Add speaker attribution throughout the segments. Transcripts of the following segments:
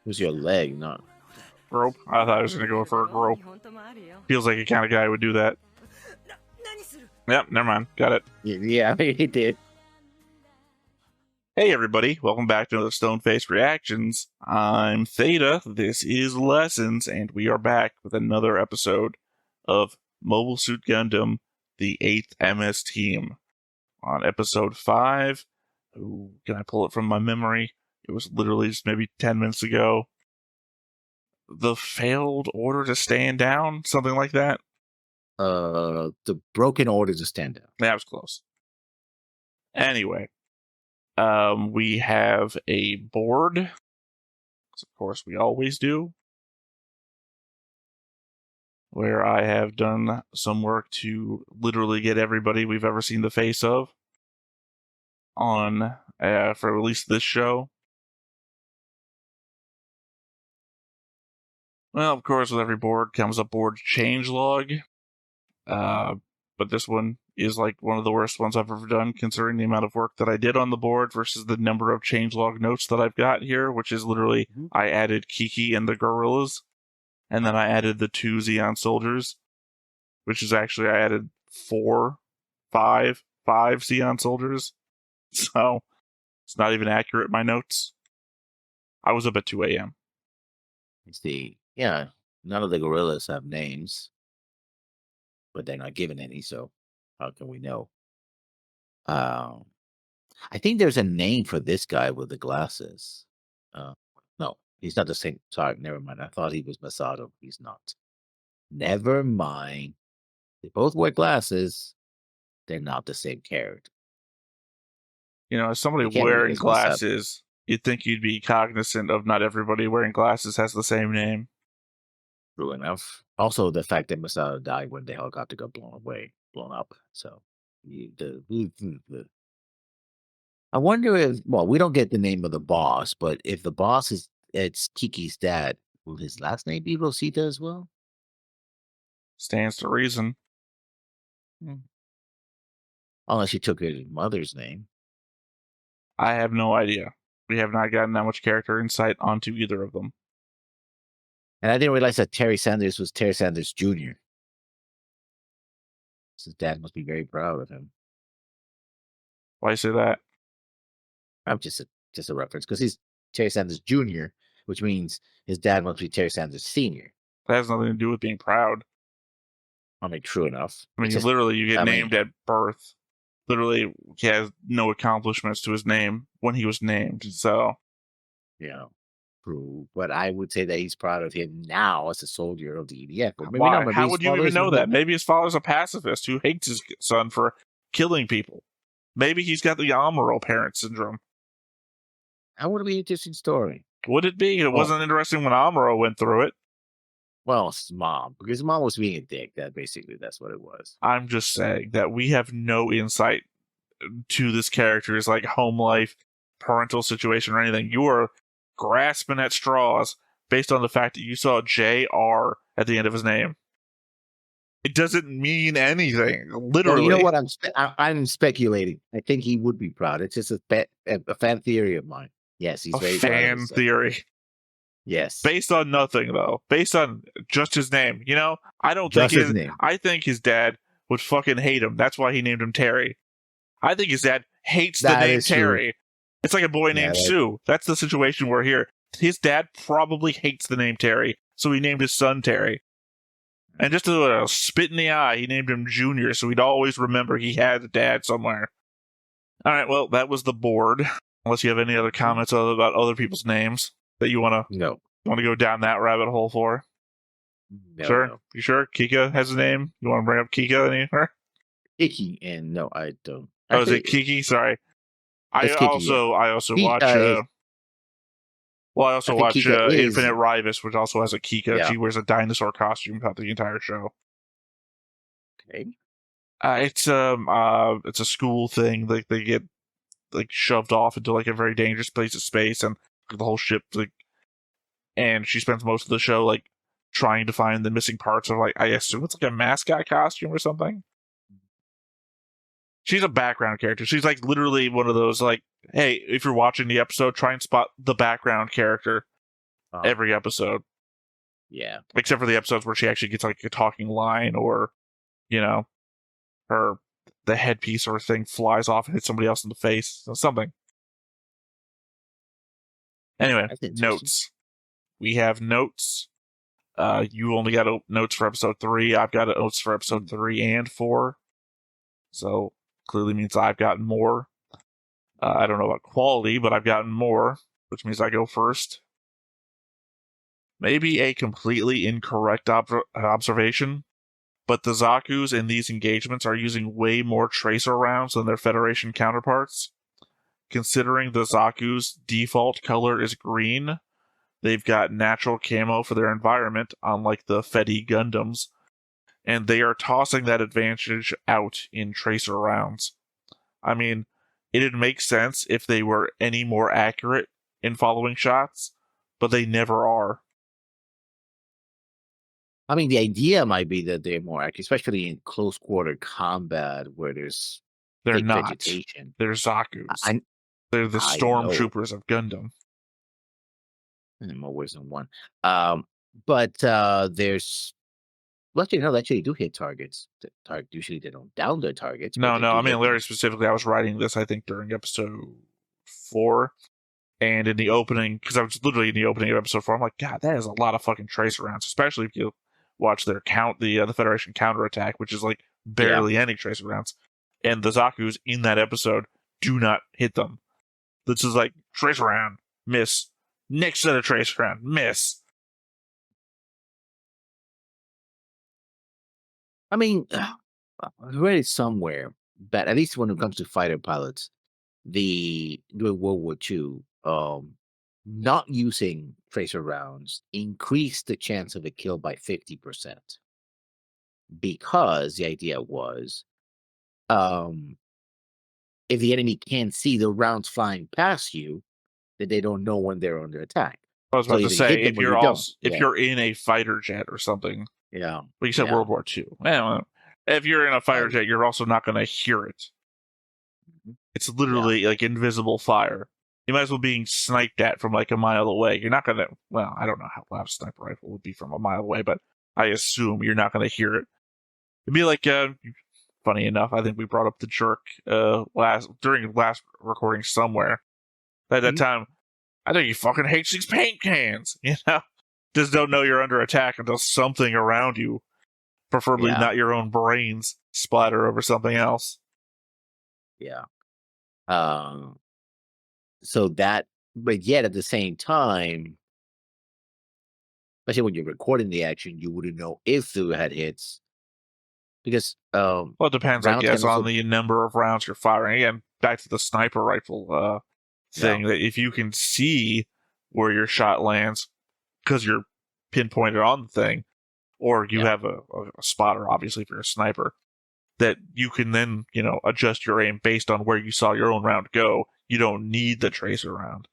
Speaker 1: Who's your leg? Not.
Speaker 2: Grope. I thought I was going to go for a grope. Feels like a kind of guy would do that. Yep, never mind. Got it.
Speaker 1: Yeah, he did.
Speaker 2: Hey everybody, welcome back to another Stoneface Reactions. I'm Theta, this is Lessons, and we are back with another episode of Mobile Suit Gundam, the 8th MS Team. On episode 5, can I pull it from my memory? It was literally just maybe 10 minutes ago. The failed order to stand down? Something like that?
Speaker 1: The broken order to stand down.
Speaker 2: That was close. Anyway. We have a board, as of course we always do, where I have done some work to literally get everybody we've ever seen the face of on, for at least this show. Well, of course, with every board comes a board changelog, but this one is like one of the worst ones I've ever done, considering the amount of work that I did on the board versus the number of changelog notes that I've got here, which is literally, I added Kiki and the gorillas, and then I added the 2 Zeon soldiers, which is actually, I added 5 Zeon soldiers, so it's not even accurate, my notes. I was up at 2 a.m.
Speaker 1: Yeah, none of the gorillas have names, but they're not given any, so how can we know? I think there's a name for this guy with the glasses. No, he's not the same. Sorry, never mind. I thought he was Masato. He's not. Never mind. They both wear glasses. They're not the same character.
Speaker 2: You know, as somebody wearing glasses, you'd think you'd be cognizant of not everybody wearing glasses has the same name.
Speaker 1: True enough. Also, the fact that Masato died when the helicopter got blown up. So, I wonder if, well, we don't get the name of the boss, but if the boss it's Kiki's dad, will his last name be Rosita as well?
Speaker 2: Stands to reason.
Speaker 1: Unless she took his mother's name.
Speaker 2: I have no idea. We have not gotten that much character insight onto either of them.
Speaker 1: And I didn't realize that Terry Sanders was Terry Sanders Jr. His dad must be very proud of him.
Speaker 2: Why say that?
Speaker 1: I'm just a reference, because he's Terry Sanders Jr., which means his dad must be Terry Sanders Sr.
Speaker 2: That has nothing to do with being proud.
Speaker 1: I mean, true enough.
Speaker 2: I mean, literally, you get named at birth. Literally, he has no accomplishments to his name when he was named, so...
Speaker 1: Yeah, true. But I would say that he's proud of him now as a soldier of the EDF. Maybe
Speaker 2: why?
Speaker 1: Not,
Speaker 2: how would you even know that? Maybe his father's a pacifist who hates his son for killing people. Maybe he's got the Amuro parent syndrome.
Speaker 1: That would be an interesting story.
Speaker 2: Would it be? It wasn't interesting when Amuro went through it.
Speaker 1: Well, it's mom, because mom was being a dick. That's what it was.
Speaker 2: I'm just saying that we have no insight to this character's like home life, parental situation, or anything. You are grasping at straws based on the fact that you saw JR at the end of his name. It doesn't mean anything. Literally,
Speaker 1: well, you know what? I'm speculating. I think he would be proud. It's just a fan theory of mine. Yes, he's very
Speaker 2: fan theory.
Speaker 1: Yes,
Speaker 2: based on nothing though. Based on just his name. You know, I don't think his name. I think his dad would fucking hate him. That's why he named him Terry. I think his dad hates the name Terry. True. It's like a boy named Sue. That's the situation we're here. His dad probably hates the name Terry, so he named his son Terry. And just to spit in the eye, he named him Junior, so he'd always remember he had a dad somewhere. All right, well, that was the board. Unless you have any other comments about other people's names that you want to go down that rabbit hole for.
Speaker 1: No,
Speaker 2: sure?
Speaker 1: No.
Speaker 2: You sure? Kika has a name? You want to bring up Kika anywhere?
Speaker 1: Kiki, and no, I don't.
Speaker 2: Oh, is it Kiki? Sorry. I also watch... I also watch Infinite Rivus, which also has a Kika. Yeah. She wears a dinosaur costume throughout the entire show.
Speaker 1: Okay.
Speaker 2: It's a school thing. Like they get like shoved off into like a very dangerous place of space, and the whole ship and she spends most of the show like trying to find the missing parts of like, I assume it's like a mascot costume or something. She's a background character. She's like literally one of those like, hey, if you're watching the episode, try and spot the background character every episode.
Speaker 1: Yeah.
Speaker 2: Except for the episodes where she actually gets like a talking line, or, you know, the headpiece or thing flies off and hits somebody else in the face. So something. Anyway, notes. We have notes. You only got notes for episode 3. I've got notes for episode 3 and 4. So clearly means I've gotten more. I don't know about quality, but I've gotten more, which means I go first. Maybe a completely incorrect observation, but the Zakus in these engagements are using way more tracer rounds than their Federation counterparts. Considering the Zaku's default color is green, they've got natural camo for their environment, unlike the Fedi Gundams, and they are tossing that advantage out in tracer rounds. I mean, it'd make sense if they were any more accurate in following shots, but they never are.
Speaker 1: I mean, the idea might be that they're more accurate, especially in close quarter combat where there's thick vegetation.
Speaker 2: They're Zakus. They're the stormtroopers of Gundam.
Speaker 1: More ways than one. But there's actually do hit targets. Usually they don't down their targets.
Speaker 2: No. I mean, very specifically, I was writing this, I think, during episode 4. And in the opening, because I was literally in the opening of episode 4, I'm like, God, that is a lot of fucking tracer rounds, especially if you watch their the Federation counterattack, which is like barely any tracer rounds. And the Zakus in that episode do not hit them. This is like tracer round, miss. Next set of tracer round, miss.
Speaker 1: I mean, I read it somewhere, but at least when it comes to fighter pilots, during World War II, not using tracer rounds increased the chance of a kill by 50%. Because the idea was, if the enemy can't see the rounds flying past you, then they don't know when they're under attack.
Speaker 2: I was about to say, if you're in a fighter jet or something, but you said World War II. Well, if you're in a fighter jet, you're also not going to hear it. It's literally like invisible fire. You might as well being sniped at from like a mile away. You're not going to, well, I don't know how loud a sniper rifle would be from a mile away, but I assume you're not going to hear it. It'd be like, funny enough, I think we brought up the jerk during last recording somewhere. At that time, I think he fucking hates these paint cans, you know? Just don't know you're under attack until something around you, preferably not your own brains, splatter over something else.
Speaker 1: Yeah. So that, but yet at the same time, especially when you're recording the action, you wouldn't know if they had hits. Because
Speaker 2: well, it depends, I guess, on the number of rounds you're firing. Again, back to the sniper rifle thing, that if you can see where your shot lands because you're pinpointed on the thing, or you have a spotter, obviously, if you're a sniper, that you can then, adjust your aim based on where you saw your own round go. You don't need the tracer round.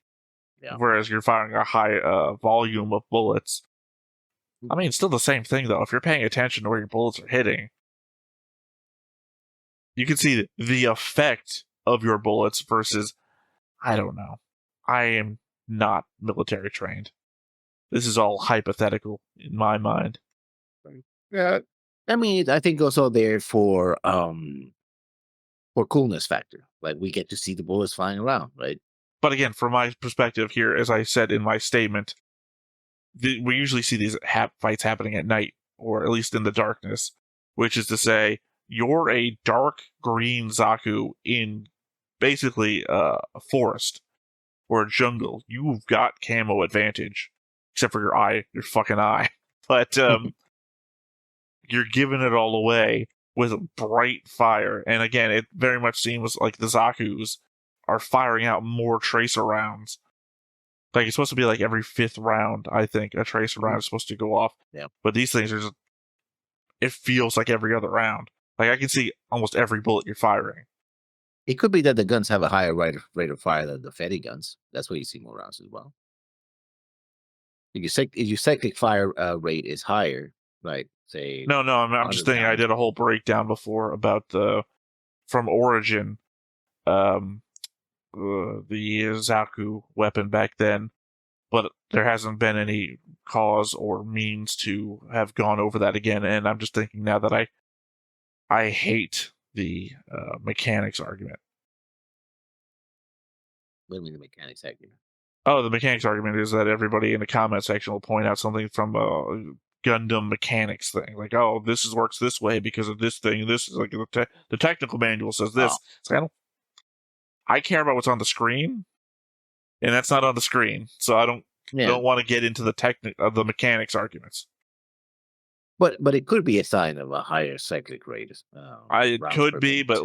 Speaker 2: Yeah. Whereas you're firing a high volume of bullets. I mean, it's still the same thing, though. If you're paying attention to where your bullets are hitting, you can see the effect of your bullets versus, I don't know. I am not military trained. This is all hypothetical in my mind.
Speaker 1: Yeah, I mean, I think also there for coolness factor. Like, we get to see the bullets flying around, right?
Speaker 2: But again, from my perspective here, as I said in my statement, we usually see these fights happening at night, or at least in the darkness, which is to say, you're a dark green Zaku in basically a forest or a jungle. You've got camo advantage, except for your fucking eye. But you're giving it all away with bright fire. And again, it very much seems like the Zakus are firing out more tracer rounds. Like, it's supposed to be like every 5th round, I think, a tracer round is supposed to go off.
Speaker 1: Yeah.
Speaker 2: But these things are just, it feels like every other round. Like, I can see almost every bullet you're firing.
Speaker 1: It could be that the guns have a higher rate of fire than the Fedi guns. That's why you see more rounds as well. If your cyclic fire rate is higher, right? Say
Speaker 2: no, I'm just thinking. I did a whole breakdown before about the from origin, the Zaku weapon back then, but there hasn't been any cause or means to have gone over that again. And I'm just thinking now that I hate the mechanics argument.
Speaker 1: What do you mean the mechanics argument?
Speaker 2: Oh, the mechanics argument is that everybody in the comment section will point out something from a Gundam mechanics thing, like, oh, this works this way because of this thing. This is like the technical manual says this.
Speaker 1: Oh.
Speaker 2: It's like, I care about what's on the screen, and that's not on the screen, so I don't want to get into the mechanics arguments.
Speaker 1: But it could be a sign of a higher cyclic rate.
Speaker 2: It could be, but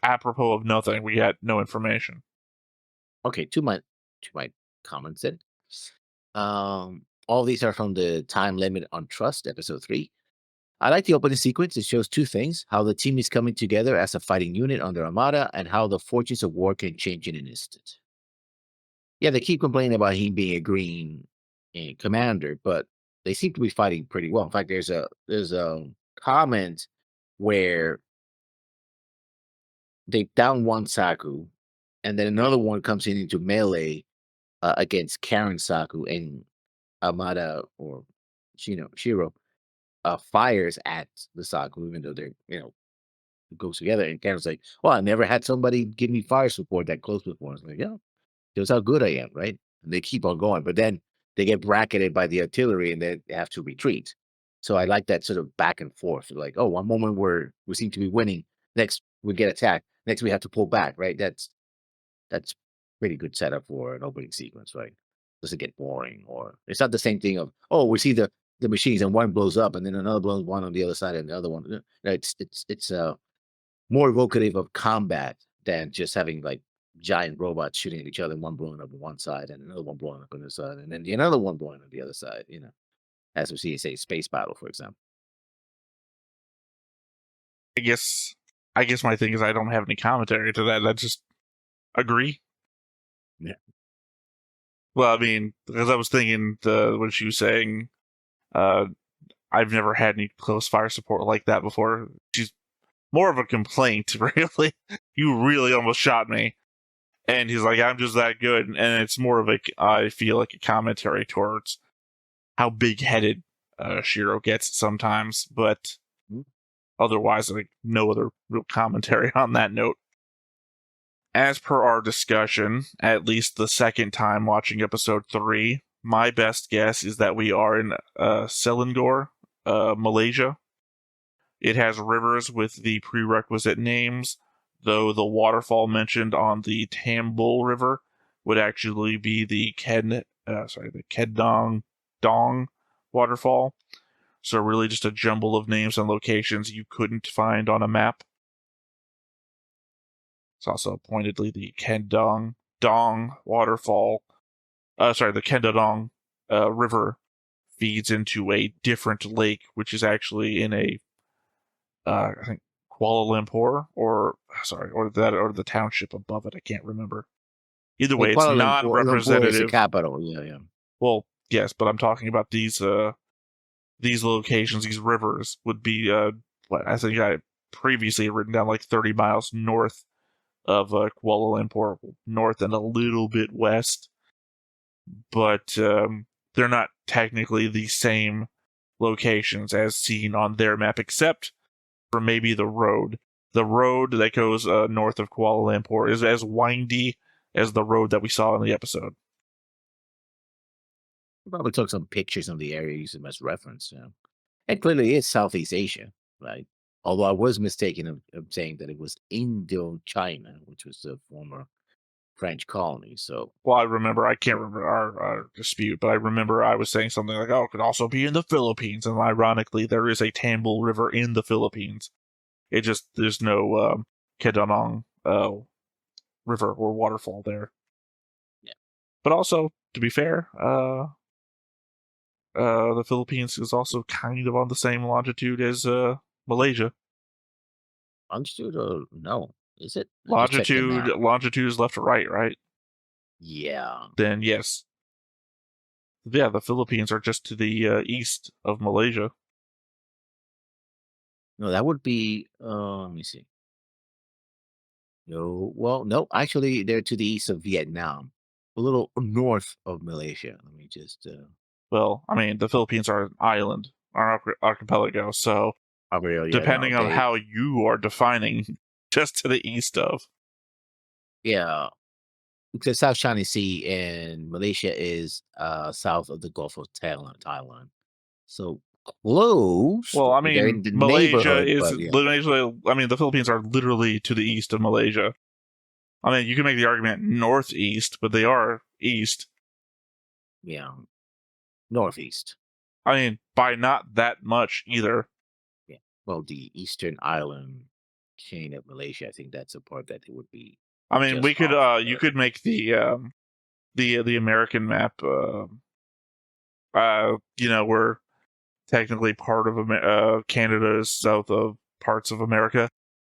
Speaker 2: apropos of nothing, we got no information.
Speaker 1: Okay, to my comments then. All these are from the Time Limit on Trust, episode 3. I like the opening sequence. It shows two things: how the team is coming together as a fighting unit under Armada, and how the fortunes of war can change in an instant. Yeah, they keep complaining about him being a green commander, but they seem to be fighting pretty well. In fact, there's a comment where they down one Zaku, and then another one comes in into melee against Karen Zaku, and Armada or Shiro fires at the Zaku, even though they're it goes together. And Karen's like, "Well, I never had somebody give me fire support that close before." I was like, "Yeah, shows how good I am, right?" And they keep on going, but then they get bracketed by the artillery, and they have to retreat. So I like that sort of back and forth. Like, oh, one moment we seem to be winning, next we get attacked, next we have to pull back, right? That's pretty good setup for an opening sequence, right? Doesn't get boring, or it's not the same thing of, oh, we see the machines and one blows up and then another blows one on the other side and the other one. It's more evocative of combat than just having like giant robots shooting at each other, one blowing up on one side and another one blowing up on the side, and then another one blowing on the other side. As we see, say, space battle, for example.
Speaker 2: I guess my thing is I don't have any commentary to that. I just agree.
Speaker 1: Yeah.
Speaker 2: Well, I mean, because I was thinking when she was saying, I've never had any close fire support like that before. She's more of a complaint, really. You really almost shot me. And he's like, I'm just that good. And it's more of I feel like a commentary towards how big-headed Shiro gets sometimes. But otherwise, like, no other real commentary on that note. As per our discussion, at least the second time watching episode 3, my best guess is that we are in Selangor, Malaysia. It has rivers with the prerequisite names, though the waterfall mentioned on the Tambul River would actually be the Kedong Dong waterfall. So really just a jumble of names and locations you couldn't find on a map. It's also pointedly the Kedong Dong waterfall. The Kedong River feeds into a different lake, which is actually in a I think Kuala Lumpur, or the township above it. I can't remember. Either way, it's non-representative.
Speaker 1: Lumpur is the capital. Yeah.
Speaker 2: Well, yes, but I'm talking about these locations. These rivers would be what I think I previously written down, like 30 miles north of Kuala Lumpur, north and a little bit west. But they're not technically the same locations as seen on their map, except for maybe the road. The road that goes north of Kuala Lumpur is as windy as the road that we saw in the episode.
Speaker 1: Probably took some pictures of the area, used them as reference. It clearly is Southeast Asia, right? Although I was mistaken of saying that it was Indochina, which was the former French colony. So,
Speaker 2: well, I can't remember our dispute, but I remember I was saying something like, "Oh, it could also be in the Philippines," and ironically, there is a Tambul River in the Philippines. There's no Kedonong river or waterfall there.
Speaker 1: Yeah.
Speaker 2: But also, to be fair, the Philippines is also kind of on the same longitude as Malaysia.
Speaker 1: Longitude or no? Is it?
Speaker 2: Longitude is left to right, right?
Speaker 1: Yeah.
Speaker 2: Then yes. Yeah, the Philippines are just to the east of Malaysia.
Speaker 1: No, that would be. Let me see. No, well, no, actually, they're to the east of Vietnam, a little north of Malaysia. Let me just
Speaker 2: Well, I mean, the Philippines are an island, are an archipelago, so
Speaker 1: yeah, no,
Speaker 2: depending on how you are defining just to the east of.
Speaker 1: yeah, the South China Sea in Malaysia is south of the Gulf of Thailand. So close.
Speaker 2: Well, I
Speaker 1: They're
Speaker 2: mean,
Speaker 1: in the
Speaker 2: Malaysia
Speaker 1: neighborhood,
Speaker 2: is
Speaker 1: but yeah,
Speaker 2: Malaysia. I mean, the Philippines are literally to the east of Malaysia. I mean, you can make the argument northeast, but they are east.
Speaker 1: yeah, northeast.
Speaker 2: I mean, by not that much either.
Speaker 1: Yeah. Well, the eastern island chain of Malaysia, I think that's a part that it would be
Speaker 2: I mean,
Speaker 1: just
Speaker 2: we could
Speaker 1: off.
Speaker 2: you could make the American map. We're technically part of Canada is south of parts of America.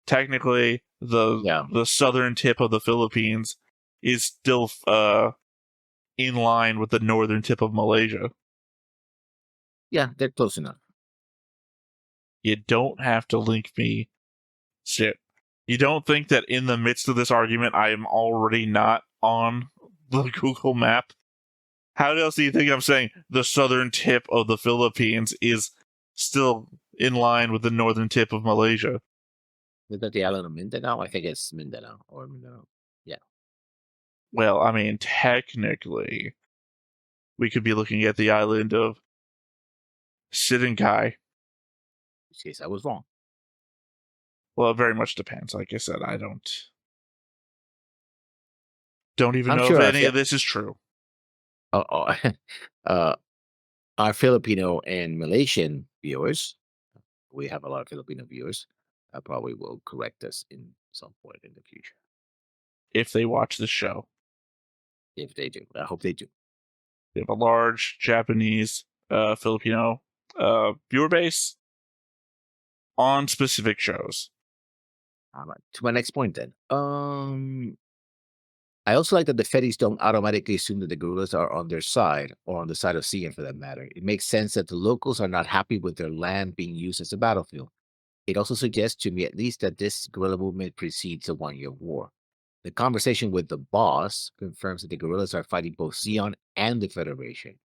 Speaker 2: Technically,
Speaker 1: Yeah,
Speaker 2: the southern tip of the Philippines is still in line with the northern tip of Malaysia.
Speaker 1: yeah, they're close enough.
Speaker 2: You don't have to link me shit. You don't think that in the midst of this argument I am already not on the Google map? How else do you think I'm saying the southern tip of the Philippines is still in line with the northern tip of Malaysia?
Speaker 1: Is that the island of Mindanao? I think it's Mindanao or Mindanao. Yeah.
Speaker 2: Well, I mean, technically, we could be looking at the island of Sidenkai.
Speaker 1: In this case, I was wrong.
Speaker 2: Well, it very much depends. Like I said, I don't even
Speaker 1: I'm
Speaker 2: know if
Speaker 1: sure
Speaker 2: any of this is true.
Speaker 1: uh, uh, our Filipino and Malaysian viewers, we have a lot of Filipino viewers, probably will correct us in some point in the future.
Speaker 2: If they watch this show,
Speaker 1: If they do. I hope they do.
Speaker 2: we have a large Japanese, Filipino viewer base on specific shows.
Speaker 1: All right. To my next point then. I also like that the Fedis don't automatically assume that the guerrillas are on their side or on the side of CN for that matter. It makes sense that the locals are not happy with their land being used as a battlefield. It also suggests to me at least that this guerrilla movement precedes a 1 year war. The conversation with the boss confirms that the guerrillas are fighting both Sion and the Federation.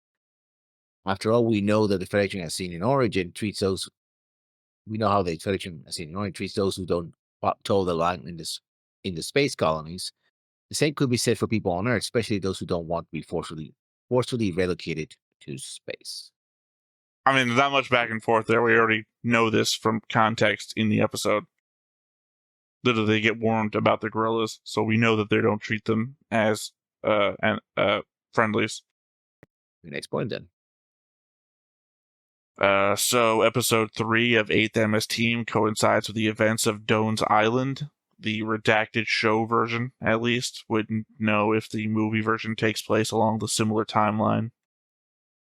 Speaker 1: After all, we know that the Federation as seen in Origin treats those we know how the Federation as seen in Origin treats those who don't toe the line in the space colonies. The same could be said for people on Earth, especially those who don't want to be forcefully relocated to space.
Speaker 2: I mean, not much back and forth there. We already know this from context in the episode. Literally, they get warned about the gorillas, so we know that they don't treat them as friendlies.
Speaker 1: The next point, then.
Speaker 2: So episode 3 of 8th MS Team coincides with the events of Doan's Island. The redacted show version, at least, wouldn't know if the movie version takes place along the similar timeline.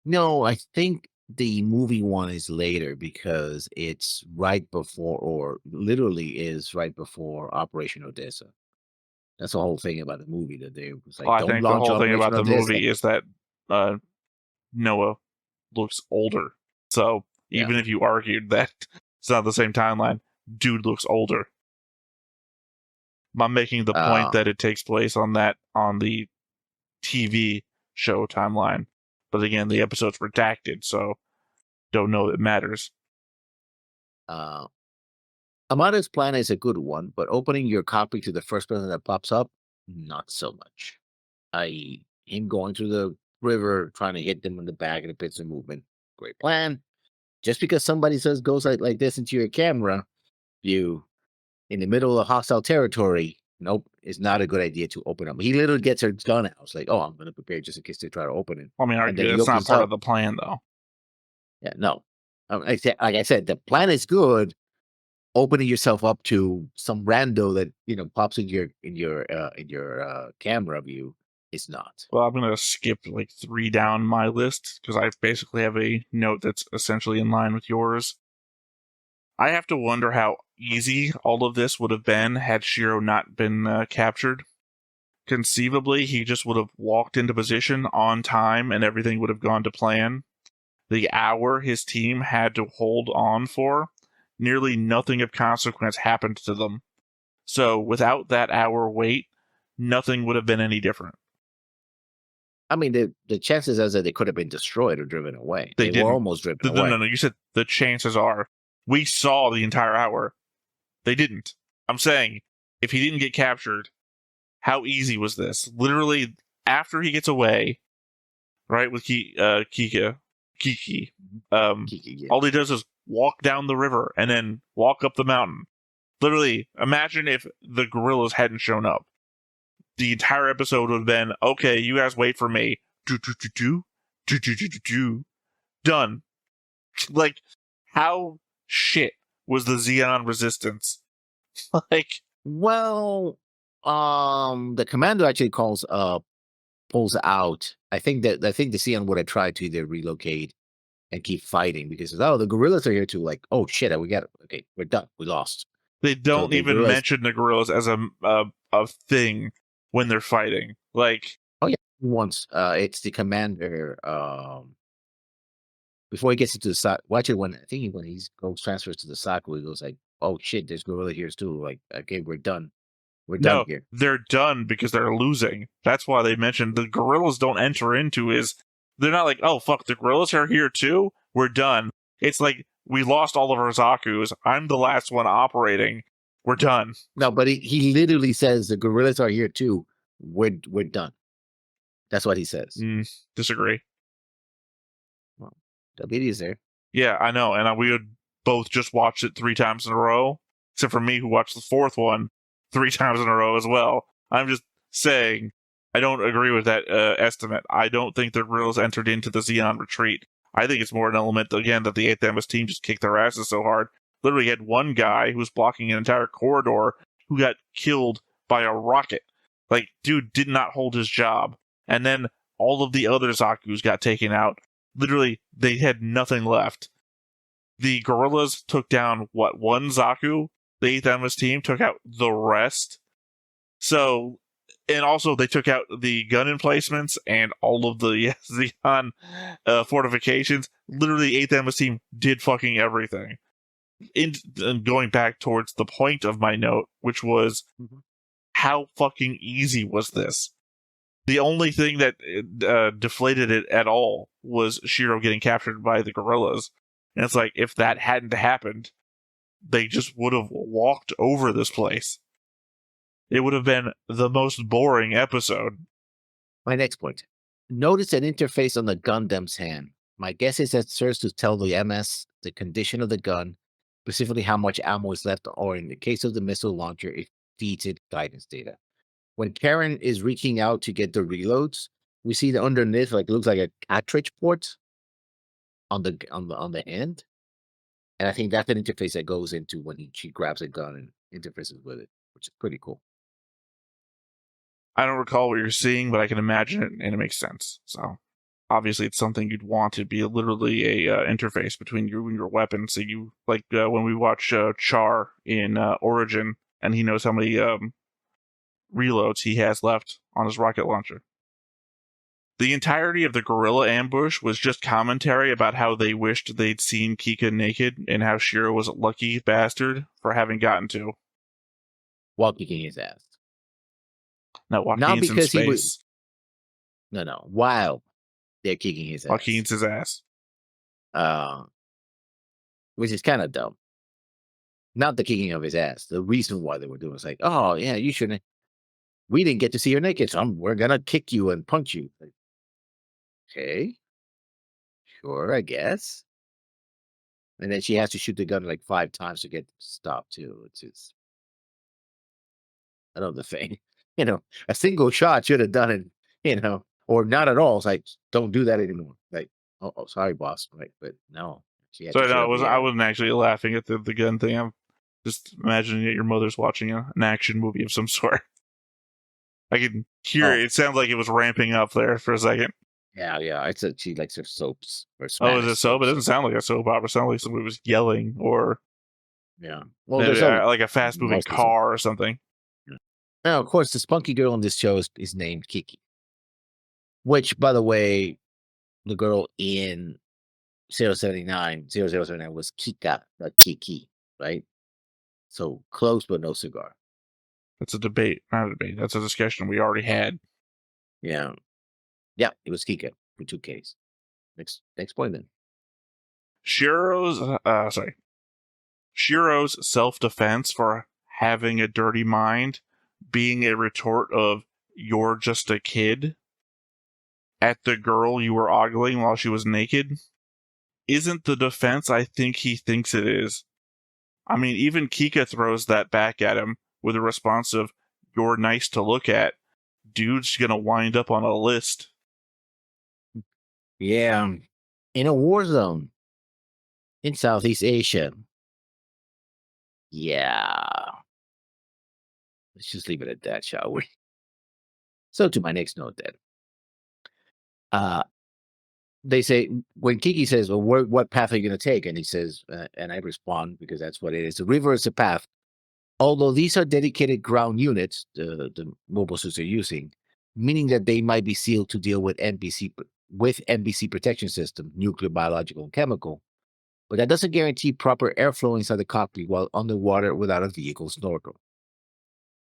Speaker 1: No, I think the movie one is later because it's right before, or literally is right before Operation Odessa. That's the whole thing about the movie that they was like,
Speaker 2: Well, I
Speaker 1: don't
Speaker 2: think the
Speaker 1: launch
Speaker 2: whole thing
Speaker 1: Operation
Speaker 2: about the
Speaker 1: Odessa.
Speaker 2: movie is that Noah looks older. So
Speaker 1: Yeah.
Speaker 2: even if you argued that it's not the same timeline, dude looks older. I'm making the point that it takes place on the TV show timeline. But again, the episode's redacted, so don't know it matters.
Speaker 1: Amada's plan is a good one, but opening your copy to the first person that pops up, not so much. I.e., him going through the river, trying to hit them in the back of the pits of movement. Great plan. Just because somebody says goes like this into your camera view in the middle of hostile territory, nope, it's not a good idea to open up. He literally gets her gun out. It's like, oh, I'm going to prepare just in case they try to open it.
Speaker 2: I mean,
Speaker 1: And then he
Speaker 2: it's not
Speaker 1: opens
Speaker 2: part
Speaker 1: up.
Speaker 2: of the plan, though.
Speaker 1: Yeah, no. Like I said, the plan is good. Opening yourself up to some rando that pops in your camera view is not.
Speaker 2: Well, I'm gonna skip like 3 down my list because I basically have a note that's essentially in line with yours. I have to wonder how easy all of this would have been had Shiro not been captured. Conceivably, he just would have walked into position on time and everything would have gone to plan. The hour his team had to hold on for, nearly nothing of consequence happened to them. So without that hour wait, nothing would have been any different.
Speaker 1: I mean, the chances are that they could have been destroyed or driven away.
Speaker 2: They
Speaker 1: Were
Speaker 2: didn't.
Speaker 1: almost driven
Speaker 2: No,
Speaker 1: away.
Speaker 2: no, no. You said the chances are we saw the entire hour. They didn't. I'm saying if he didn't get captured, how easy was this? Literally, after he gets away, right, with Kiki,
Speaker 1: Kiki, yeah.
Speaker 2: all he does is walk down the river and then walk up the mountain. Literally, imagine if the gorillas hadn't shown up. The entire episode would have been, okay, you guys wait for me. Done. Like, how shit was the Xeon resistance? Like,
Speaker 1: well, the commander actually pulls out. I think the Xeon would have tried to either relocate and keep fighting because the gorillas are here too. Like, oh shit, we got it. Okay, we're done. We lost.
Speaker 2: They don't even mention the gorillas as a thing when they're fighting. Like,
Speaker 1: oh yeah, once it's the commander. Before he gets into the side, watch it when he goes transfers to the Saku, he goes like, "Oh shit, there's gorilla here too." Like, okay, we're done. We're done here.
Speaker 2: They're done because they're losing. That's why they mentioned the gorillas don't enter into is they're not like, oh fuck, the gorillas are here too. We're done. It's like we lost all of our Zakus. I'm the last one operating. We're done.
Speaker 1: No, but he literally says the gorillas are here too. We're done. That's what he says.
Speaker 2: Disagree.
Speaker 1: Well, the video's there.
Speaker 2: Yeah, I know, and we would both just watch it 3 times in a row, except for me who watched the 4th one 3 times in a row as well. I'm just saying I don't agree with that estimate. I don't think the gorillas entered into the Xeon retreat. I think it's more an element, again, that the 8th MS team just kicked their asses so hard. Literally had one guy who was blocking an entire corridor who got killed by a rocket. Like, dude did not hold his job. And then all of the other Zakus got taken out. Literally, they had nothing left. The gorillas took down, one Zaku? The 8th MS team took out the rest. So, and also they took out the gun emplacements and all of the Xeon fortifications. Literally, 8th MS team did fucking everything. And going back towards the point of my note, which was, how fucking easy was this? The only thing that deflated it at all was Shiro getting captured by the gorillas. And it's like, if that hadn't happened, they just would have walked over this place. It would have been the most boring episode.
Speaker 1: My next point. Notice an interface on the Gundam's hand. My guess is that it serves to tell the MS the condition of the gun, specifically how much ammo is left, or in the case of the missile launcher, it feeds it guidance data. When Karen is reaching out to get the reloads, we see the underneath, like, it looks like a cartridge port on the end. And I think that's an interface that goes into when she grabs a gun and interfaces with it, which is pretty cool.
Speaker 2: I don't recall what you're seeing, but I can imagine it, and it makes sense. So, obviously, it's something you'd want to be literally a interface between you and your weapon. So you, like when we watch Char in Origin, and he knows how many reloads he has left on his rocket launcher. The entirety of the gorilla ambush was just commentary about how they wished they'd seen Kika naked and how Shiro was a lucky bastard for having gotten to.
Speaker 1: While kicking his ass.
Speaker 2: No, Joaquin's in space.
Speaker 1: No. While they're kicking his ass.
Speaker 2: Joaquin's his ass.
Speaker 1: Which is kind of dumb. Not the kicking of his ass. The reason why they were doing it was like, oh, yeah, you shouldn't. We didn't get to see her naked, so we're going to kick you and punch you. Like, okay. Sure, I guess. And then she has to shoot the gun like 5 times to get stopped, too. It's just another thing. A single shot should have done it, or not at all. It's like, don't do that anymore. Like, oh, sorry, boss. Like, but no.
Speaker 2: So I wasn't actually laughing at the gun thing. I'm just imagining that your mother's watching an action movie of some sort. I can hear it. It sounds like it was ramping up there for a second.
Speaker 1: Yeah. She likes her soaps. Or
Speaker 2: is it soap? It doesn't sound like a soap opera. It sounds like somebody was yelling or
Speaker 1: well,
Speaker 2: maybe, like a fast moving car or something.
Speaker 1: Now, of course, the spunky girl on this show is named Kiki. Which, by the way, the girl in 079 was Kika, not Kiki, right? So close, but no cigar.
Speaker 2: That's a debate, not a debate. That's a discussion we already had.
Speaker 1: Yeah. Yeah, it was Kika for 2Ks. Next point then.
Speaker 2: Shiro's, sorry, Shiro's self-defense for having a dirty mind being a retort of "you're just a kid" at the girl you were ogling while she was naked isn't the defense I think he thinks it is. I mean, even Kika throws that back at him with a response of "you're nice to look at." Dude's gonna wind up on a list.
Speaker 1: Yeah. In a war zone in Southeast Asia. Yeah. Let's just leave it at that, shall we? So to my next note then. Uh they say when Kiki says, "Well, what path are you going to take?" and he says, and I respond because that's what it is. The river is a path. Although these are dedicated ground units, the mobile suits are using, meaning that they might be sealed to deal with NBC protection system, nuclear, biological, and chemical. But that doesn't guarantee proper airflow inside the cockpit while underwater without a vehicle snorkel.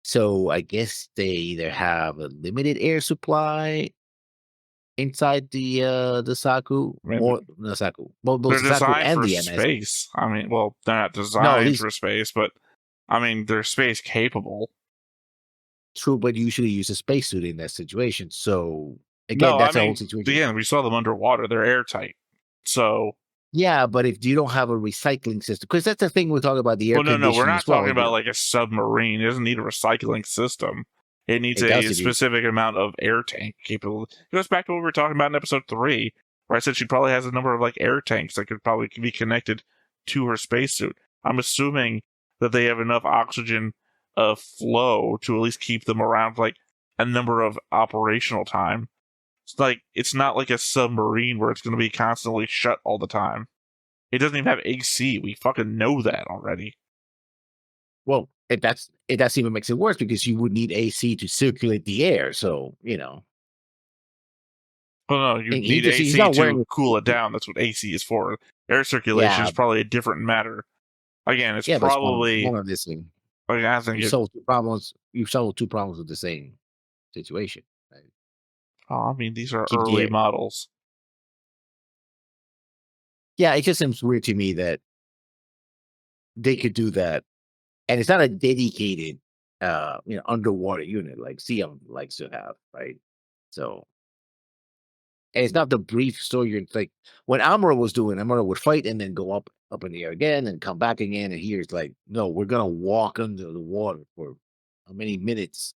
Speaker 1: So I guess they either have a limited air supply inside the Saku
Speaker 2: I mean,
Speaker 1: or the Saku, well, both
Speaker 2: they're
Speaker 1: the Saku
Speaker 2: designed
Speaker 1: and
Speaker 2: for
Speaker 1: the MS.
Speaker 2: space. I mean, well, they're not
Speaker 1: No,
Speaker 2: designed
Speaker 1: these
Speaker 2: for space, but I mean, they're space capable.
Speaker 1: true, but you usually use a spacesuit in that situation. So again,
Speaker 2: No, I
Speaker 1: that's a whole
Speaker 2: mean,
Speaker 1: situation.
Speaker 2: again, we saw them underwater. They're airtight. So,
Speaker 1: Yeah, but if you don't have a recycling system, because that's the thing we're talking about the air
Speaker 2: well, no, we're
Speaker 1: conditioning
Speaker 2: not
Speaker 1: as well.
Speaker 2: talking about like a submarine. It doesn't need a recycling system. It needs
Speaker 1: It does
Speaker 2: a
Speaker 1: if you
Speaker 2: specific amount of air tank capability. It goes back to what we were talking about in episode 3, where I said she probably has a number of like air tanks that could probably be connected to her spacesuit. I'm assuming that they have enough oxygen flow to at least keep them around like a number of operational time. It's not like a submarine where it's going to be constantly shut all the time. It doesn't even have AC. We fucking know that already.
Speaker 1: well, that's even makes it worse because you would need AC to circulate the air. So
Speaker 2: Oh no, you
Speaker 1: and he
Speaker 2: need
Speaker 1: just he's
Speaker 2: AC
Speaker 1: not
Speaker 2: to
Speaker 1: wearing a
Speaker 2: cool it
Speaker 1: suit.
Speaker 2: down. That's what AC is for. Air circulation
Speaker 1: Yeah,
Speaker 2: is probably a different matter. Again, it's
Speaker 1: yeah, but it's
Speaker 2: probably
Speaker 1: one of this thing.
Speaker 2: like I think
Speaker 1: You
Speaker 2: it.
Speaker 1: solve two problems. You solve two problems with the same situation. Right?
Speaker 2: Oh, I mean, these are
Speaker 1: Keep the
Speaker 2: early
Speaker 1: air.
Speaker 2: models.
Speaker 1: Yeah, it just seems weird to me that they could do that, and it's not a dedicated, underwater unit like Sion likes to have, right? So, and it's not the brief story. You're like when Amuro was doing, Amuro would fight and then go up in the air again and come back again. And here it's like, no, we're gonna walk under the water for how many minutes?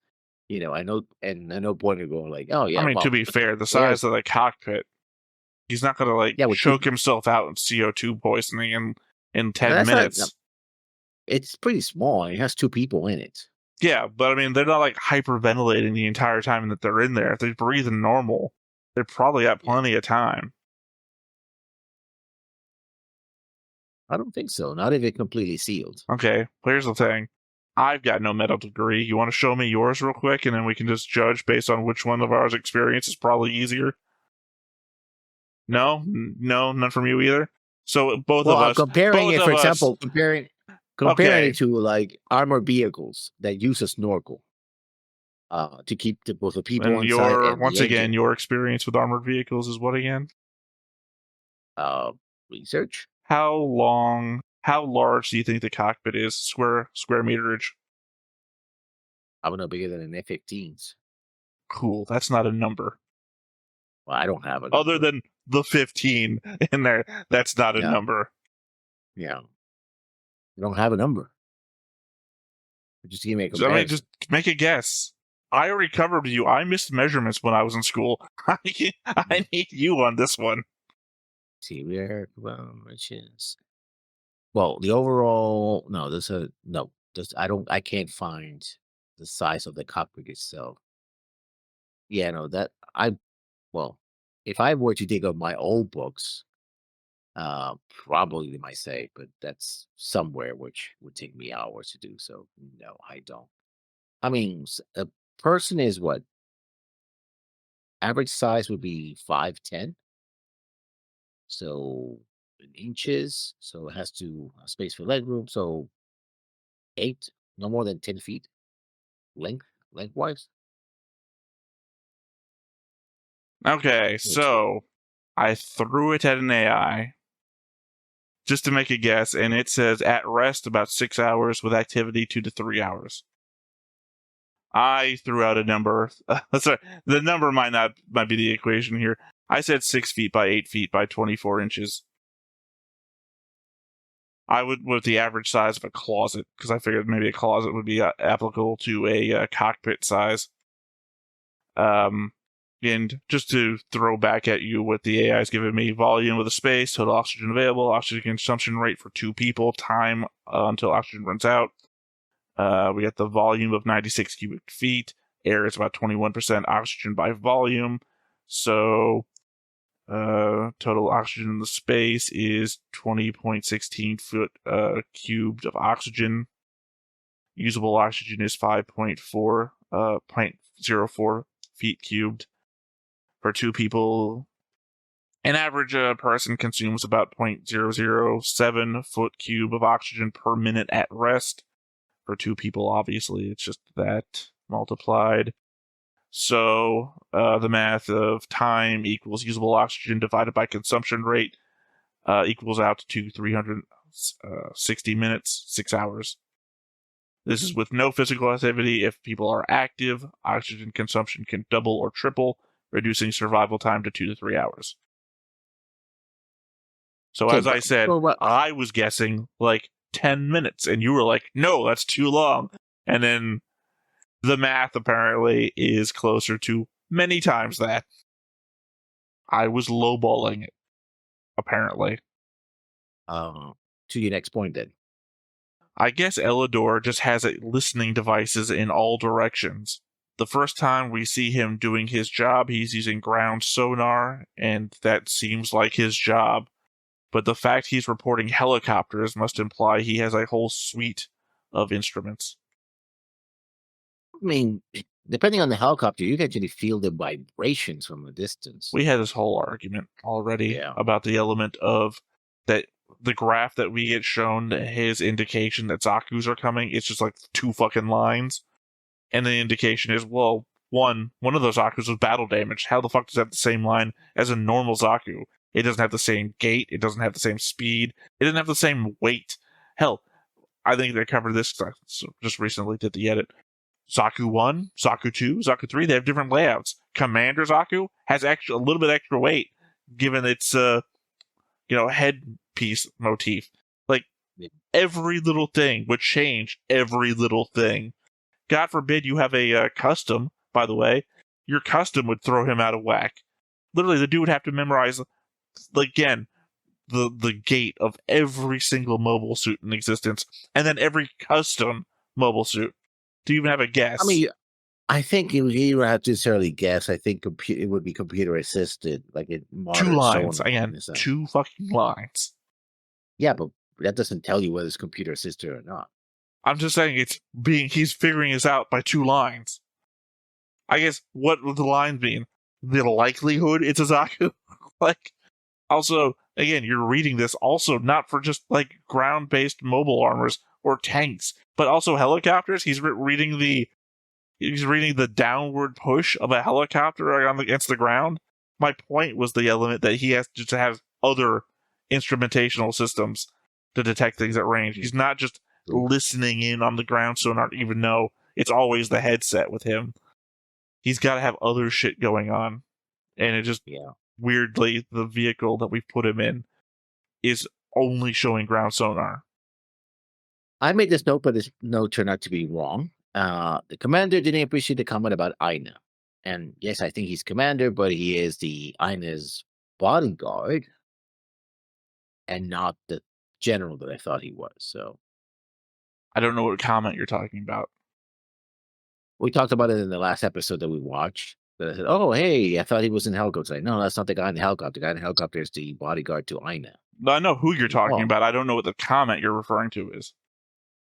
Speaker 1: I know, and I know point of going like, oh
Speaker 2: I
Speaker 1: yeah,
Speaker 2: mean, to
Speaker 1: well,
Speaker 2: be fair, the
Speaker 1: air,
Speaker 2: size of the cockpit, he's not gonna like
Speaker 1: yeah, with two.
Speaker 2: choke himself out in CO2 poisoning in
Speaker 1: No,
Speaker 2: 10
Speaker 1: that's not. No,
Speaker 2: minutes.
Speaker 1: it's pretty small. It has two people in it.
Speaker 2: Yeah, but I mean, they're not like hyperventilating the entire time that they're in there. If they're breathing normal, they're probably got
Speaker 1: Yeah,
Speaker 2: plenty of time.
Speaker 1: I don't think so. Not if it completely sealed.
Speaker 2: Okay, here's the thing. I've got no medical degree. You want to show me yours real quick, and then we can just judge based on which one of ours experience is probably easier? No, no, none from you either. So
Speaker 1: Well, I'm comparing
Speaker 2: both
Speaker 1: it, for
Speaker 2: of us.
Speaker 1: example, comparing it
Speaker 2: Okay,
Speaker 1: to like armored vehicles that use a snorkel to keep both the people
Speaker 2: and
Speaker 1: inside
Speaker 2: your
Speaker 1: and
Speaker 2: once
Speaker 1: the
Speaker 2: again
Speaker 1: engine.
Speaker 2: your experience with armored vehicles is what again?
Speaker 1: Uh, Research.
Speaker 2: How large do you think the cockpit is? Square meterage.
Speaker 1: I'm no bigger than an F-15s.
Speaker 2: Cool. That's not a number.
Speaker 1: Well, I don't have a
Speaker 2: Other
Speaker 1: number.
Speaker 2: than the 15 in there, that's not a
Speaker 1: Yeah,
Speaker 2: number.
Speaker 1: yeah. I don't have a number. Just give me a
Speaker 2: I mean, just
Speaker 1: comparison.
Speaker 2: make a guess. I already covered you. I missed measurements when I was in school.
Speaker 1: Mhm.
Speaker 2: I need you on this one.
Speaker 1: See where which is well the overall no. There's a no. This I can't find the size of the cockpit itself. Yeah, no. That I well, if I were to dig up my old books, probably they might say, but that's somewhere which would take me hours to do. So no, I don't. I mean, a person is what average size would be 5'10", so in inches. So it has to space for leg room. So 8, no more than 10 feet. lengthwise.
Speaker 2: Okay, so I threw it at an AI just to make a guess, and it says at rest about 6 hours with activity 2 to 3 hours. I threw out a number. Sorry, the number might be the equation here. I said 6 feet by 8 feet by 24 inches. I would with the average size of a closet, because I figured maybe a closet would be applicable to a cockpit size. And just to throw back at you what the AI is giving me: volume of the space, total oxygen available, oxygen consumption rate for 2 people, time until oxygen runs out. We got the volume of 96 cubic feet. Air is about 21% oxygen by volume. So total oxygen in the space is 20.16 foot cubed of oxygen. Usable oxygen is 0.04 feet cubed for 2 people. An average person consumes about 0.007 foot cube of oxygen per minute at rest. For 2 people, obviously, it's just that multiplied. So the math of time equals usable oxygen divided by consumption rate equals out to 360 minutes, 6 hours. This is with no physical activity. If people are active, oxygen consumption can double or triple, reducing survival time to 2 to 3 hours. So as I said, I was guessing like 10 minutes, and you were like, no, that's too long. And then the math apparently is closer to many times that. I was lowballing it, apparently.
Speaker 1: To your next point, then.
Speaker 2: I guess Elidor just has listening devices in all directions. The first time we see him doing his job, he's using ground sonar, and that seems like his job. But the fact he's reporting helicopters must imply he has a whole suite of instruments.
Speaker 1: I mean, depending on the helicopter, you can actually feel the vibrations from a distance.
Speaker 2: We had this whole argument already about the element of that the graph that we get shown, his indication that Zaku's are coming, it's just like 2 fucking lines. And the indication is, well, one of those Zaku's was battle damaged. How the fuck does that have the same line as a normal Zaku? It doesn't have the same gait. It doesn't have the same speed. It doesn't have the same weight. Hell, I think they covered this just recently, did the edit. Zaku 1, Zaku 2, Zaku 3, they have different layouts. Commander Zaku has a little bit extra weight, given its headpiece motif. Like, every little thing would change every little thing. God forbid you have a custom, by the way. Your custom would throw him out of whack. Literally, the dude would have to memorize, again, the gait of every single mobile suit in existence, and then every custom mobile suit. Do you even have a guess?
Speaker 1: I mean, I think you don't have to necessarily guess. I think it would be computer assisted, like it.
Speaker 2: 2 lines again. 2 fucking lines.
Speaker 1: Yeah, but that doesn't tell you whether it's computer assisted or not.
Speaker 2: I'm just saying he's figuring this out by 2 lines. I guess what would the line mean? The likelihood it's a Zaku? Like, also, again, you're reading this also not for just like ground-based mobile armors or tanks, but also helicopters. He's reading the downward push of a helicopter against the ground. My point was the element that he has to have other instrumentational systems to detect things at range. He's not just listening in on the ground sonar, even though it's always the headset with him. He's got to have other shit going on. And it just, weirdly, the vehicle that we put him in is only showing ground sonar.
Speaker 1: I made this note, but this note turned out to be wrong. The commander didn't appreciate the comment about Aina. And yes, I think he's commander, but he is the Aina's bodyguard and not the general that I thought he was. So
Speaker 2: I don't know what comment you're talking about.
Speaker 1: We talked about it in the last episode that we watched. That I said, oh, hey, I thought he was in the helicopter. Like, no, that's not the guy in the helicopter. The guy in the helicopter is the bodyguard to Aina.
Speaker 2: I know who you're talking about. I don't know what the comment you're referring to is.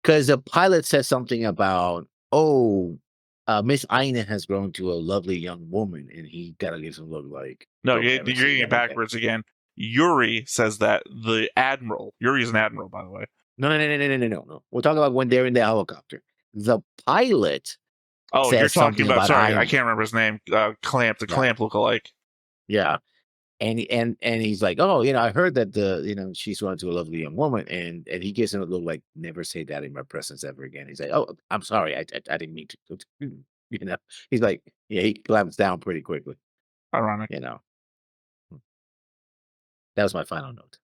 Speaker 1: Because the pilot says something about, Miss Aina has grown to a lovely young woman, and he gotta give some look like.
Speaker 2: No, you're getting it backwards again. Yuri says that the admiral. Yuri's an admiral, by the way.
Speaker 1: No. We're talking about when they're in the helicopter. The pilot
Speaker 2: Oh, you're
Speaker 1: says
Speaker 2: talking
Speaker 1: something
Speaker 2: about,
Speaker 1: about
Speaker 2: sorry, I
Speaker 1: iron.
Speaker 2: can't remember his name. Clamp, the
Speaker 1: Yeah,
Speaker 2: Clamp lookalike.
Speaker 1: yeah. And he's like, oh, I heard that she's run to a lovely young woman, and he gives him a look like, never say that in my presence ever again. He's like, oh, I'm sorry, I didn't mean to, you know. He's like, yeah, he clamps down pretty quickly.
Speaker 2: Ironic.
Speaker 1: You know, that was my final note.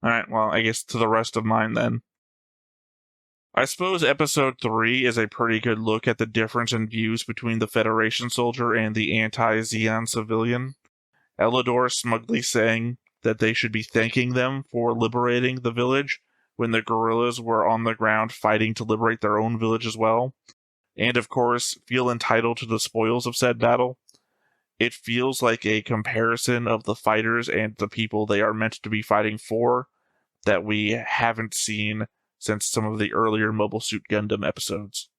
Speaker 2: All right, well, I guess to the rest of mine then. I suppose episode 3 is a pretty good look at the difference in views between the Federation soldier and the anti-Zeon civilian. Elidor smugly saying that they should be thanking them for liberating the village when the guerrillas were on the ground fighting to liberate their own village as well, and of course feel entitled to the spoils of said battle. It feels like a comparison of the fighters and the people they are meant to be fighting for that we haven't seen since some of the earlier Mobile Suit Gundam episodes.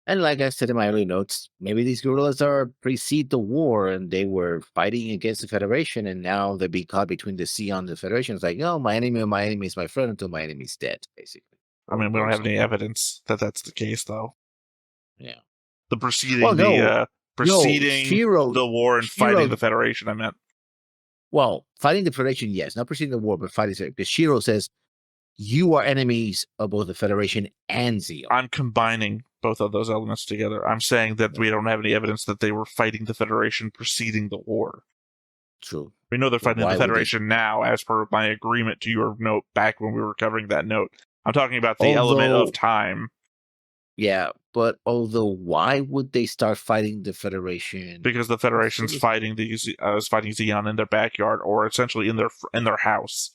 Speaker 1: And like I said in my early notes, maybe these guerrillas are precede the war and they were fighting against the Federation, and now they're being caught between the sea and the Federation. It's like, oh, my enemy is my friend until my enemy's dead, basically.
Speaker 2: I mean, we don't have any evidence that that's the case, though.
Speaker 1: Yeah.
Speaker 2: The
Speaker 1: Well,
Speaker 2: preceding
Speaker 1: no,
Speaker 2: preceding the war and fighting the Federation, I meant.
Speaker 1: Well, fighting the Federation, yes, not preceding the war, but fighting because Shiro says you are enemies of both the Federation and Zeon.
Speaker 2: I'm combining both of those elements together. I'm saying that we don't have any evidence that they were fighting the Federation preceding the war.
Speaker 1: True.
Speaker 2: We know they're fighting the Federation now, as per my agreement to your note back when we were covering that note. I'm talking about the element of time.
Speaker 1: Yeah, but why would they start fighting the Federation?
Speaker 2: Because the Federation's fighting fighting Zeon in their backyard, or essentially in their house.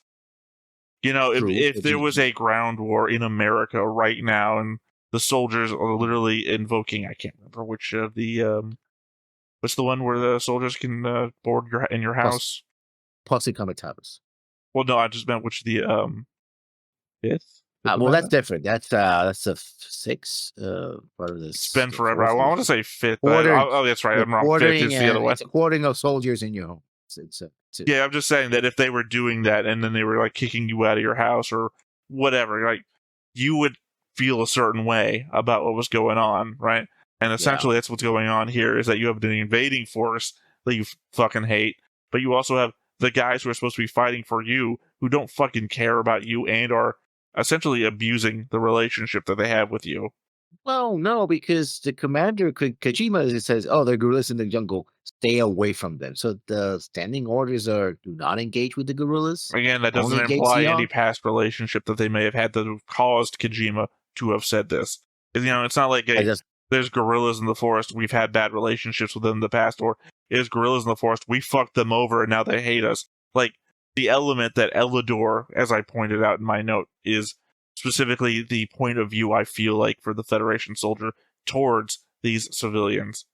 Speaker 2: If there was a ground war in America right now, and the soldiers are literally invoking, I can't remember which of the what's the one where the soldiers can board in your house?
Speaker 1: Posse Comitatus.
Speaker 2: Well, no, I just meant which the fifth.
Speaker 1: Well, that's different. That's a 6 part of this.
Speaker 2: It's been forever. I want to say fifth. That's right. I'm wrong. Fifth is the other one.
Speaker 1: It's a quartering of soldiers in your home.
Speaker 2: Yeah, I'm just saying that if they were doing that and then they were like kicking you out of your house or whatever, like you would feel a certain way about what was going on, right? And essentially that's what's going on here, is that you have an invading force that you fucking hate, but you also have the guys who are supposed to be fighting for you who don't fucking care about you and are essentially abusing the relationship that they have with you.
Speaker 1: Well, no, because the commander, Kojima, says, oh, they're guerrillas in the jungle. Stay away from them. So the standing orders are, do not engage with the guerrillas.
Speaker 2: Again, that doesn't imply any past relationship that they may have had that have caused Kojima to have said this. It's not like there's guerrillas in the forest, we've had bad relationships with them in the past, or there's guerrillas in the forest, we fucked them over and now they hate us. Like, the element that Elidor, as I pointed out in my note, is specifically the point of view I feel like for the Federation soldier towards these civilians.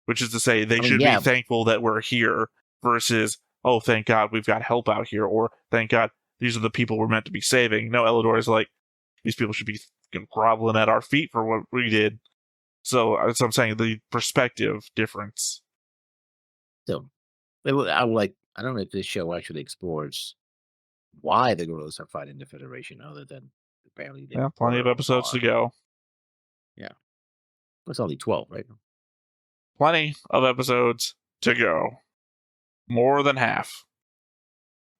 Speaker 2: Which is to say, they should be thankful that we're here versus, oh, thank God we've got help out here, or thank God these are the people we're meant to be saving. No, Elidor is like, these people should be groveling at our feet for what we did. So that's what I'm saying, the perspective difference.
Speaker 1: So, I don't know if this show actually explores why the guerrillas are fighting the Federation, other than apparently they
Speaker 2: plenty of episodes to go.
Speaker 1: Yeah. It's only 12, right?
Speaker 2: Plenty of episodes to go. More than half.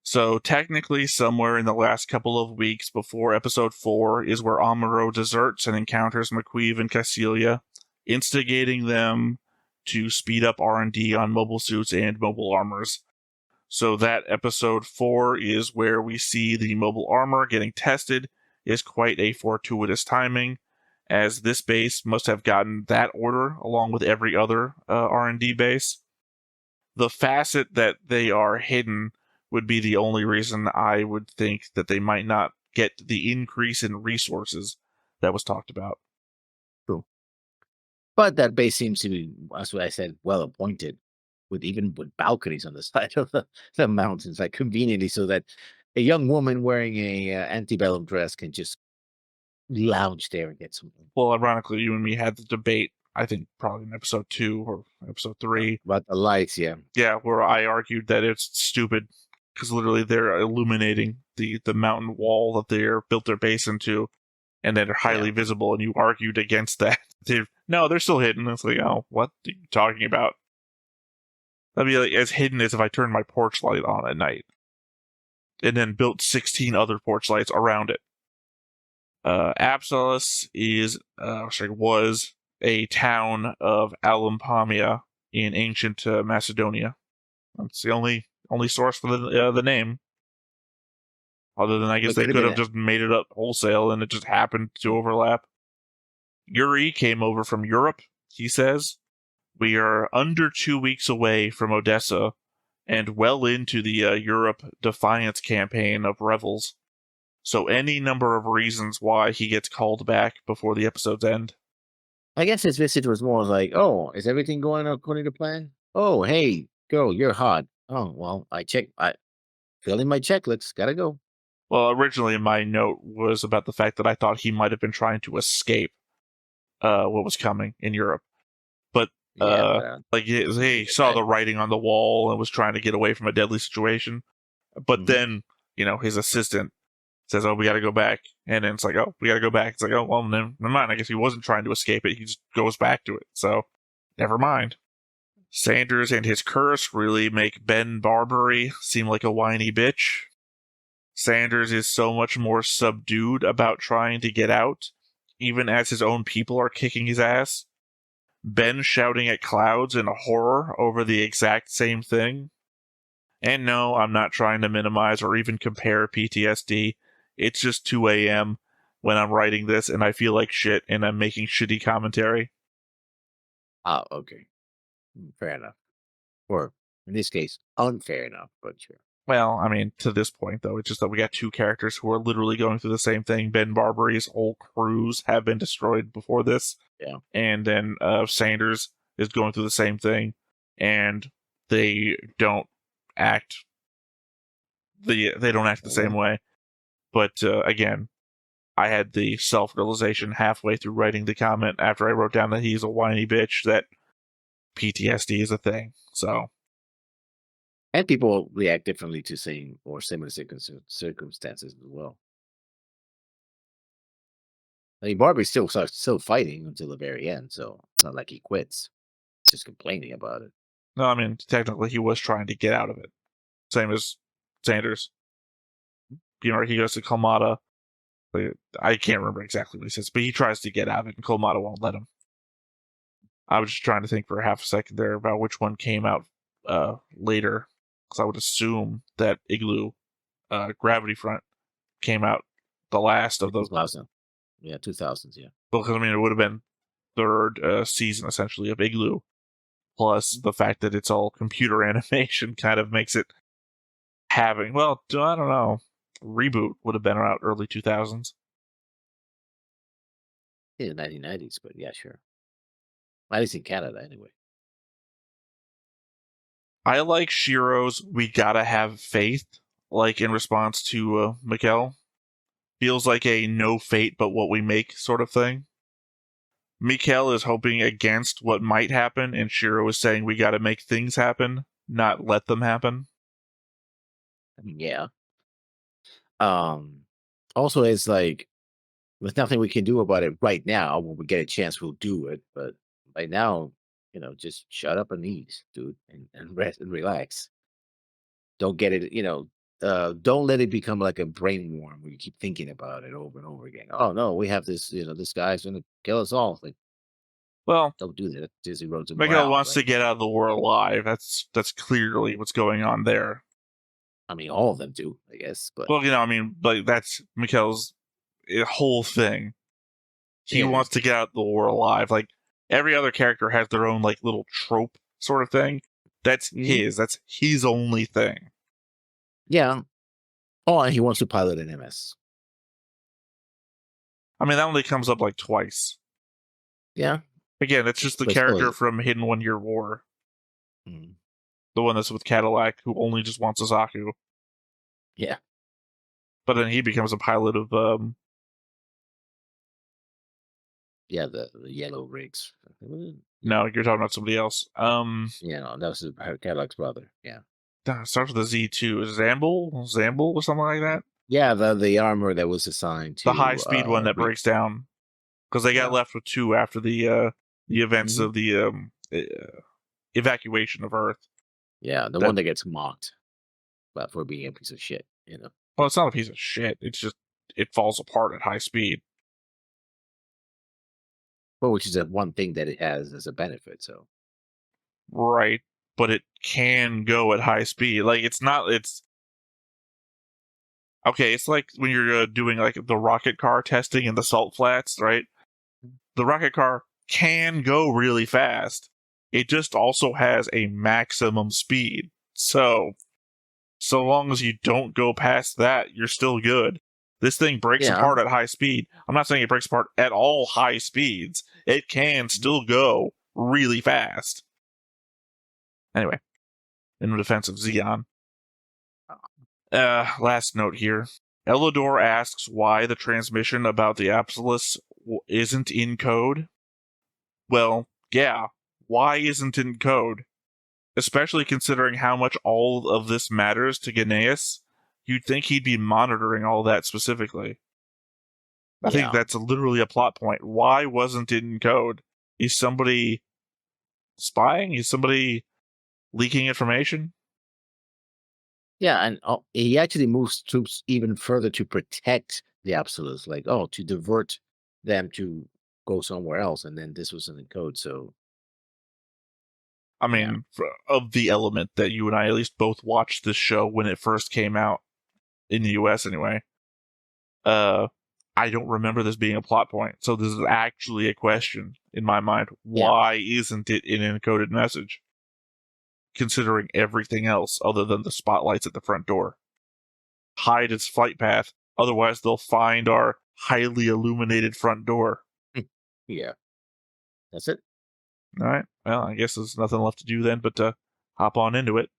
Speaker 2: So technically, somewhere in the last couple of weeks before episode 4 is where Amuro deserts and encounters McQueeve and Cassilia, instigating them to speed up R&D on mobile suits and mobile armors. So that episode 4 is where we see the mobile armor getting tested. Is quite a fortuitous timing, as this base must have gotten that order along with every other R&D base. The facet that they are hidden would be the only reason I would think that they might not get the increase in resources that was talked about.
Speaker 1: True. But that base seems to be, as I said, well appointed, with balconies on the side of the mountains, like conveniently, so that a young woman wearing a antebellum dress can just lounge there and get something.
Speaker 2: Well, ironically, you and me had the debate, I think probably in episode 2 or episode 3.
Speaker 1: About the lights, yeah.
Speaker 2: Yeah, where I argued that it's stupid, because literally they're illuminating the mountain wall that they're built their base into. and then they're highly visible, and you argued against that. No, they're still hidden. It's like, oh, what are you talking about? That'd be like as hidden as if I turned my porch light on at night, and then built 16 other porch lights around it. Apsalis was a town of Alumpamia in ancient Macedonia. That's the only source for the name. Other than I guess they could have just made it up wholesale and it just happened to overlap. Yuri came over from Europe, he says. We are under 2 weeks away from Odessa and well into the Europe Defiance campaign of Revels. So any number of reasons why he gets called back before the episode's end.
Speaker 1: I guess his visit was more like, oh, is everything going according to plan? Oh, hey, girl, you're hot. Oh, well, I filling my checklist. Gotta go.
Speaker 2: Well, originally my note was about the fact that I thought he might have been trying to escape what was coming in Europe. But he saw the writing on the wall and was trying to get away from a deadly situation. But then, his assistant says, oh, we got to go back. And then it's like, oh, we got to go back. It's like, oh, well, never mind. I guess he wasn't trying to escape it. He just goes back to it. So, never mind. Sanders and his curse really make Ben Barbary seem like a whiny bitch. Sanders is so much more subdued about trying to get out, even as his own people are kicking his ass. Ben shouting at clouds in horror over the exact same thing. And no, I'm not trying to minimize or even compare PTSD. It's just 2 a.m. when I'm writing this and I feel like shit and I'm making shitty commentary.
Speaker 1: Oh, okay. Fair enough. Or, in this case, unfair enough, but sure.
Speaker 2: Well, I mean, to this point, though, it's just that we got two characters who are literally going through the same thing. Ben Barbary's whole crews have been destroyed before this.
Speaker 1: Yeah.
Speaker 2: And then Sanders is going through the same thing. And they don't act the same way. But again, I had the self-realization halfway through writing the comment after I wrote down that he's a whiny bitch that PTSD is a thing. So...
Speaker 1: And people react differently to same or similar circumstances as well. I mean, Barbie's still fighting until the very end, so it's not like he quits. Just complaining about it.
Speaker 2: No, I mean, technically he was trying to get out of it. Same as Sanders. He goes to Kolmata. I can't remember exactly what he says, but he tries to get out of it, and Kolmata won't let him. I was just trying to think for half a second there about which one came out later. I would assume that Igloo, Gravity Front, came out the last of those.
Speaker 1: 2000. Yeah, 2000s, yeah.
Speaker 2: Because, I mean, it would have been third season, essentially, of Igloo. Plus, the fact that it's all computer animation kind of makes it having... Well, I don't know. Reboot would have been around early 2000s.
Speaker 1: Yeah, 1990s, but yeah, sure. At least in Canada, anyway.
Speaker 2: I like Shiro's "we gotta have faith," like in response to Mikkel. Feels like a no fate but what we make sort of thing. Mikkel is hoping against what might happen, and Shiro is saying we gotta make things happen, not let them happen.
Speaker 1: Yeah. Also, it's like, there's nothing we can do about it right now. When we get a chance, we'll do it. But right now, just shut up and eat, dude, and rest and relax. Don't get it, don't let it become like a brain worm where you keep thinking about it over and over again. Oh no, we have this, this guy's gonna kill us all. Like,
Speaker 2: well,
Speaker 1: don't do that. Disney Road's
Speaker 2: Miguel wants to get out of the war alive. That's clearly what's going on there.
Speaker 1: I mean, all of them do, I guess. But
Speaker 2: well, I mean, like that's Mikkel's whole thing. He wants to get out of the war alive. Like every other character has their own like little trope sort of thing. That's his. That's his only thing.
Speaker 1: Yeah. Oh, and he wants to pilot an MS.
Speaker 2: I mean, that only comes up like twice.
Speaker 1: Yeah.
Speaker 2: Again, it's just the character from Hidden 1 Year War. The one that's with Cadillac, who only just wants a Zaku.
Speaker 1: Yeah.
Speaker 2: But then he becomes a pilot of...
Speaker 1: Yeah, the yellow rigs.
Speaker 2: No, you're talking about somebody else.
Speaker 1: Yeah, no, that was Cadillac's brother. Yeah.
Speaker 2: It starts with a Z2. Is Zamble or something like that?
Speaker 1: Yeah, the armor that was assigned
Speaker 2: The
Speaker 1: to
Speaker 2: high-speed one that breaks down. Because they got left with 2 after the events of the evacuation of Earth.
Speaker 1: Yeah, the one that gets mocked, but for being a piece of shit, you know.
Speaker 2: Well, it's not a piece of shit. It's just it falls apart at high speed.
Speaker 1: Well, which is the one thing that it has as a benefit. So,
Speaker 2: right, but it can go at high speed. Like it's not. It's okay. It's like when you're doing like the rocket car testing in the salt flats, right? The rocket car can go really fast. It just also has a maximum speed. So long as you don't go past that, you're still good. This thing breaks apart at high speed. I'm not saying it breaks apart at all high speeds. It can still go really fast. Anyway, in the defense of Xeon. Last note here. Elidor asks why the transmission about the Absolus isn't in code. Well, yeah, why isn't it in code? Especially considering how much all of this matters to Gnaeus, you'd think he'd be monitoring all that specifically. I think that's literally a plot point. Why wasn't it in code? Is somebody spying? Is somebody leaking information?
Speaker 1: Yeah, and he actually moves troops even further to protect the Absolutes, like, to divert them to go somewhere else, and then this was in the code, so...
Speaker 2: I mean, of the element that you and I at least both watched this show when it first came out, in the US anyway, I don't remember this being a plot point, so this is actually a question in my mind. Why isn't it an encoded message? Considering everything else other than the spotlights at the front door. Hide its flight path, otherwise they'll find our highly illuminated front door.
Speaker 1: Yeah. That's it.
Speaker 2: Alright, well, I guess there's nothing left to do then but to hop on into it.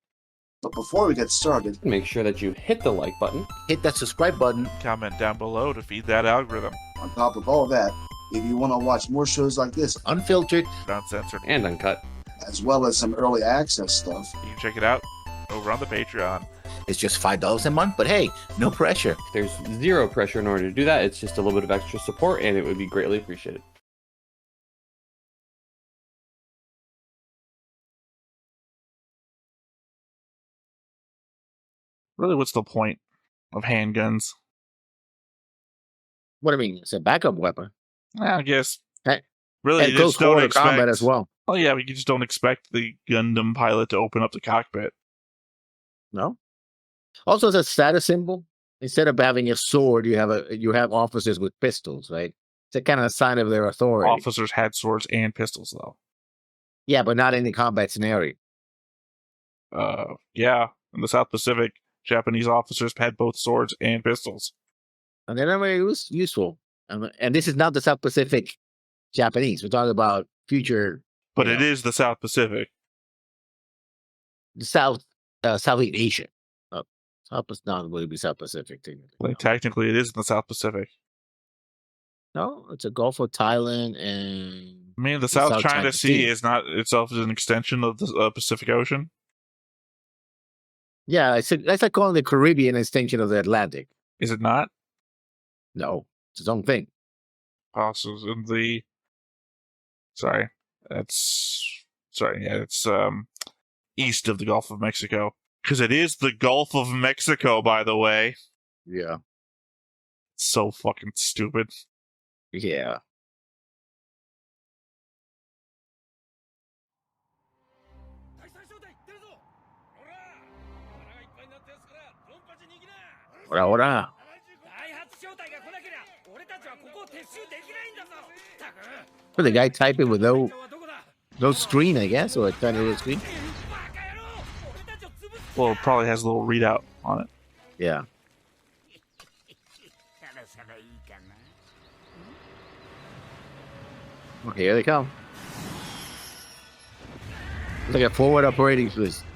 Speaker 3: But before we get started,
Speaker 4: make sure that you hit the like button,
Speaker 1: hit that subscribe button,
Speaker 2: comment down below to feed that algorithm.
Speaker 3: On top of all that, if you want to watch more shows like this,
Speaker 1: unfiltered,
Speaker 2: uncensored,
Speaker 4: and uncut,
Speaker 3: as well as some early access stuff,
Speaker 2: you can check it out over on the Patreon.
Speaker 1: It's just $5 a month, but hey, no pressure.
Speaker 4: There's zero pressure in order to do that. It's just a little bit of extra support, and it would be greatly appreciated.
Speaker 2: Really, what's the point of handguns?
Speaker 1: What do you mean? It's a backup weapon.
Speaker 2: I guess.
Speaker 1: Hey,
Speaker 2: really,
Speaker 1: you just don't expect combat as well.
Speaker 2: Oh yeah, but you just don't expect the Gundam pilot to open up the cockpit.
Speaker 1: No. Also, as a status symbol, instead of having a sword, you have officers with pistols, right? It's a kind of a sign of their authority.
Speaker 2: Officers had swords and pistols, though.
Speaker 1: Yeah, but not in the combat scenario.
Speaker 2: Yeah, in the South Pacific, Japanese officers had both swords and pistols.
Speaker 1: And they're not very useful. And this is not the South Pacific Japanese. We're talking about future.
Speaker 2: But it is the South Pacific.
Speaker 1: The Southeast Asia. South not would be South Pacific.
Speaker 2: Technically, it is in the South Pacific.
Speaker 1: No, it's a Gulf of Thailand and...
Speaker 2: I mean, the South China Sea is not itself an extension of the Pacific Ocean?
Speaker 1: Yeah, that's like calling the Caribbean an extension of the Atlantic.
Speaker 2: Is it not?
Speaker 1: No, it's its own thing.
Speaker 2: Also, in the... Sorry. It's east of the Gulf of Mexico. Because it is the Gulf of Mexico, by the way.
Speaker 1: Yeah.
Speaker 2: So fucking stupid.
Speaker 1: Yeah. Ora. For the guy typing with no screen, I guess, or a tiny little screen.
Speaker 2: Well, it probably has a little readout on it.
Speaker 1: Yeah. Okay, here they come. It's like a forward operating system.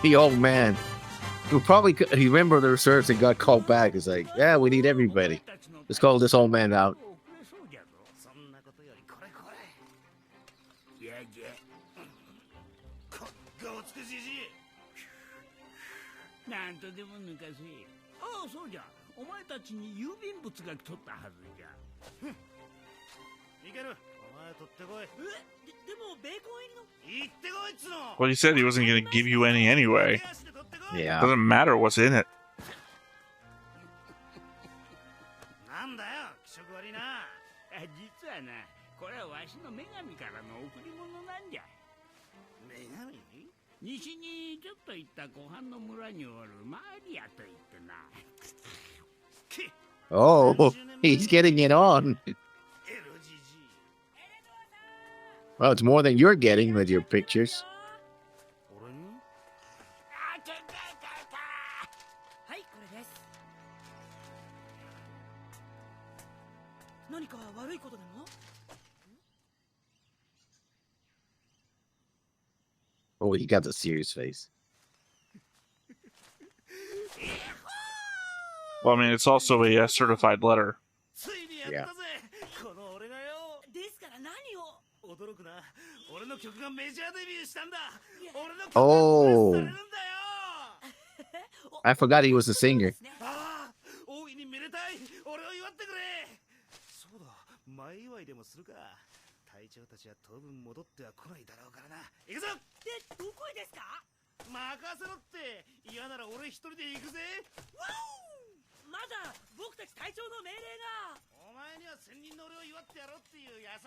Speaker 1: The old man, who probably he remembered the reserves and got called back. It's like, yeah, we need everybody. Let's call this old man out.
Speaker 2: Well, he said he wasn't going to give you any anyway.
Speaker 1: Yeah.
Speaker 2: Doesn't matter what's in it.
Speaker 1: Oh, he's getting it on. Well, it's more than you're getting with your pictures. Oh, he got the serious face.
Speaker 2: Well, I mean, it's also a certified letter.
Speaker 1: Yeah. Oh, I forgot he was a singer.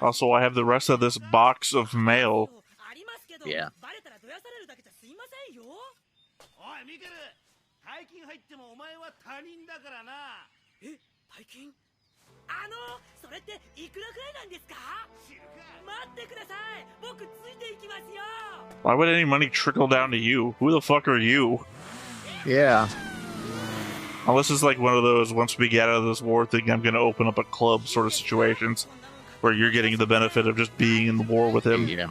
Speaker 2: Also, I have the rest of this box of mail.
Speaker 1: Yeah.
Speaker 2: Why would any money trickle down to you? Who the fuck are you?
Speaker 1: Yeah.
Speaker 2: Unless it's like one of those, once we get out of this war thing, I'm going to open up a club sort of situations where you're getting the benefit of just being in the war with him.
Speaker 1: You know.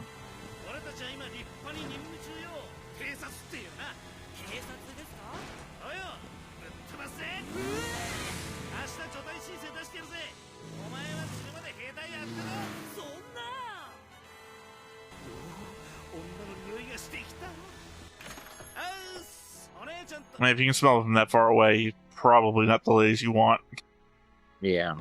Speaker 2: I mean, if you can smell it from that far away, probably not the ladies you want.
Speaker 1: Yeah.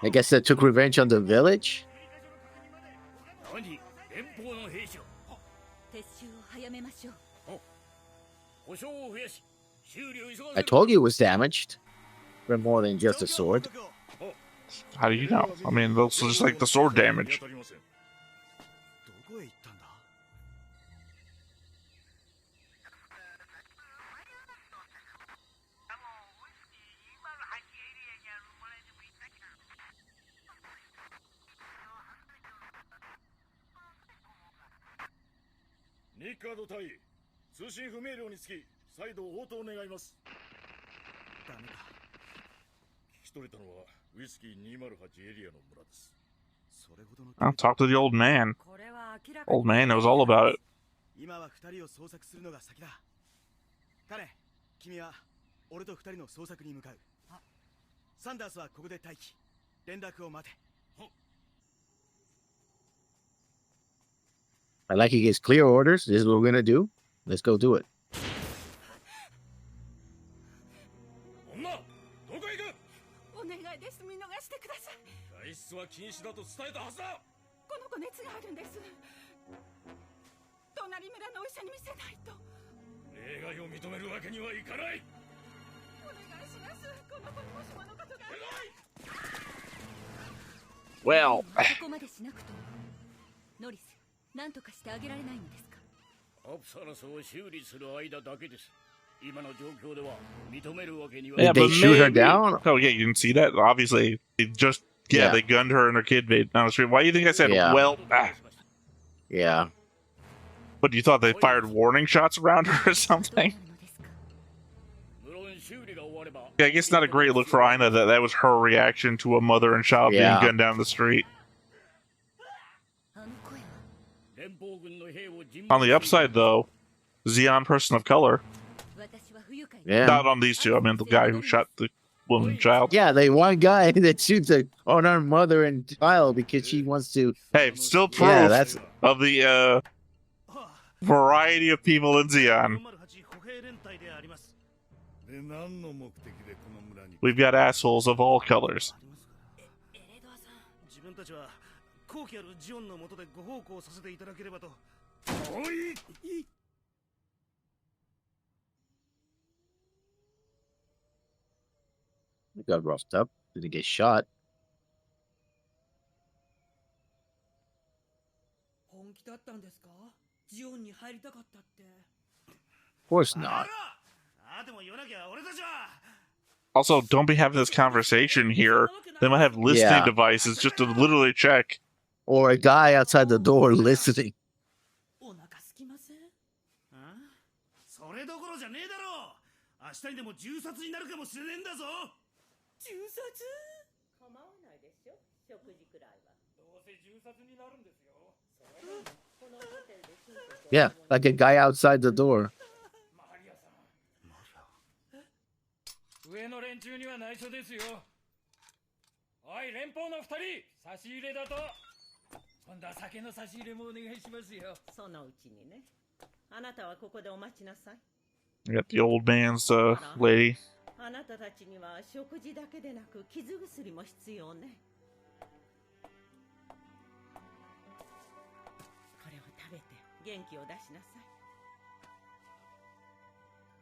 Speaker 1: I guess they took revenge on the village. I told you it was damaged. For more than just a sword.
Speaker 2: How do you know? I mean, that's just like the sword damage. I'll talk to the old man. Old man knows all about it.
Speaker 1: I like he gives clear orders. This is what we're gonna do. Let's go do it.
Speaker 2: Well,
Speaker 1: Did they shoot her down?
Speaker 2: Oh yeah, you didn't see that? Obviously, they just they gunned her and her kid down the street. Why do you think I said well?
Speaker 1: Yeah.
Speaker 2: But you thought they fired warning shots around her or something? Yeah, I guess not a great look for Aina that was her reaction to a mother and child being gunned down the street. On the upside, though, Zeon person of color.
Speaker 1: Yeah.
Speaker 2: Not on these two. I mean, the guy who shot the woman and child.
Speaker 1: Yeah, they one guy that shoots an unarmed mother and child because she wants to.
Speaker 2: Hey, still proof of the variety of people in Zeon. We've got assholes of all colors.
Speaker 1: He got roughed up. Did he get shot? Of course not.
Speaker 2: Also, don't be having this conversation here. They might have listening devices just to literally check.
Speaker 1: Or a guy outside the door listening. Yeah, like a guy outside the door.
Speaker 2: You got the old man's lady.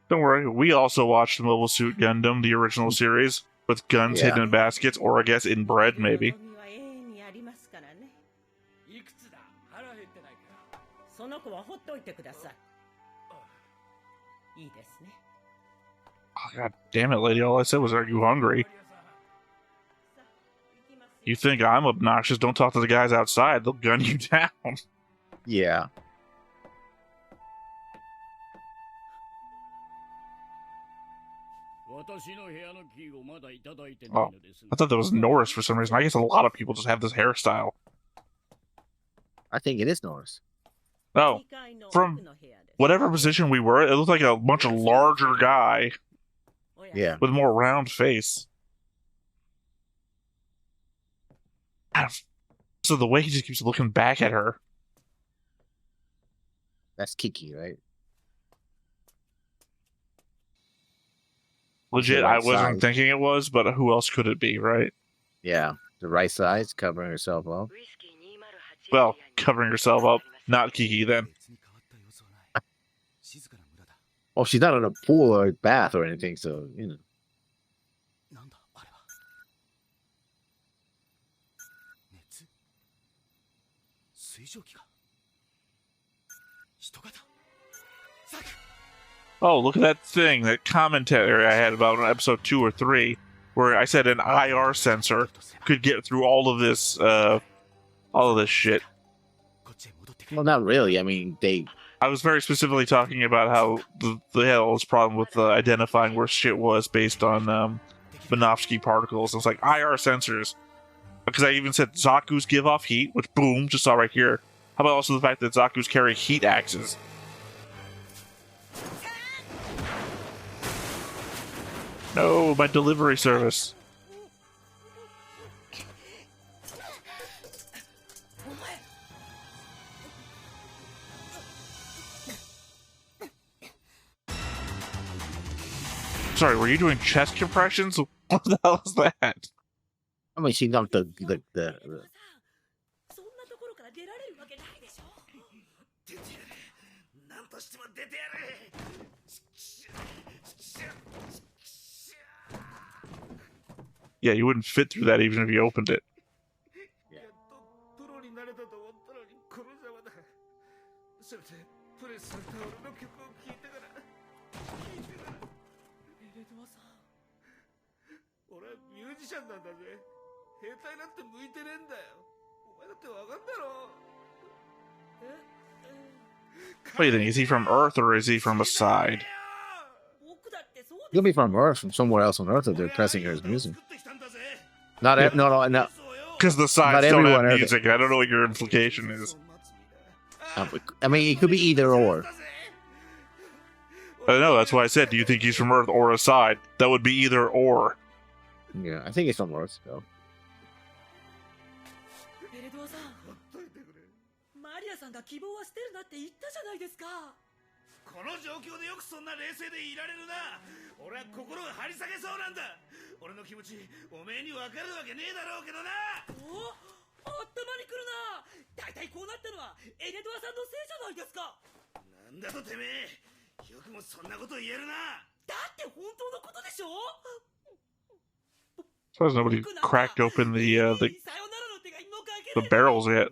Speaker 2: Don't worry, we also watched the Mobile Suit Gundam, the original series, with guns hidden in baskets, or I guess in bread, maybe. Oh, God damn it, lady, all I said was, are you hungry? You think I'm obnoxious, don't talk to the guys outside, they'll gun you down.
Speaker 1: Yeah.
Speaker 2: Oh, I thought that was Norris for some reason. I guess a lot of people just have this hairstyle.
Speaker 1: I think it is Norris.
Speaker 2: Oh, from whatever position we were, it looked like a much larger guy.
Speaker 1: Yeah.
Speaker 2: With a more round face. So the way he just keeps looking back at her.
Speaker 1: That's Kiki, right?
Speaker 2: Legit, I wasn't thinking it was, but who else could it be, right?
Speaker 1: Yeah, the right side's covering herself up.
Speaker 2: Well, covering herself up, not Kiki then.
Speaker 1: Oh, she's not in a pool or a bath or anything, so, you know.
Speaker 2: Oh, look at that thing, that commentary I had about on episode 2 or 3, where I said an IR sensor could get through all of this shit.
Speaker 1: Well, not really. I mean,
Speaker 2: I was very specifically talking about how the hell's problem with identifying where shit was based on Minovsky particles. I was like, IR sensors. Because I even said Zaku's give off heat, which, boom, just saw right here. How about also the fact that Zaku's carry heat axes? No, my delivery service. Sorry, were you doing chest compressions? What the hell is that?
Speaker 1: I mean, she dumped the
Speaker 2: Yeah, you wouldn't fit through that even if you opened it. What do you think? Is he from Earth or is he from a side?
Speaker 1: He'll be from Earth, from somewhere else on Earth if they're pressing her music. No.
Speaker 2: Because the sides don't have music. I don't know what your implication is.
Speaker 1: I mean, it could be either or.
Speaker 2: I know, that's why I said, do you think he's from Earth or Aside? That would be either or.
Speaker 1: Yeah, I think it's from Earth, though.
Speaker 2: Suppose nobody cracked open the barrels yet.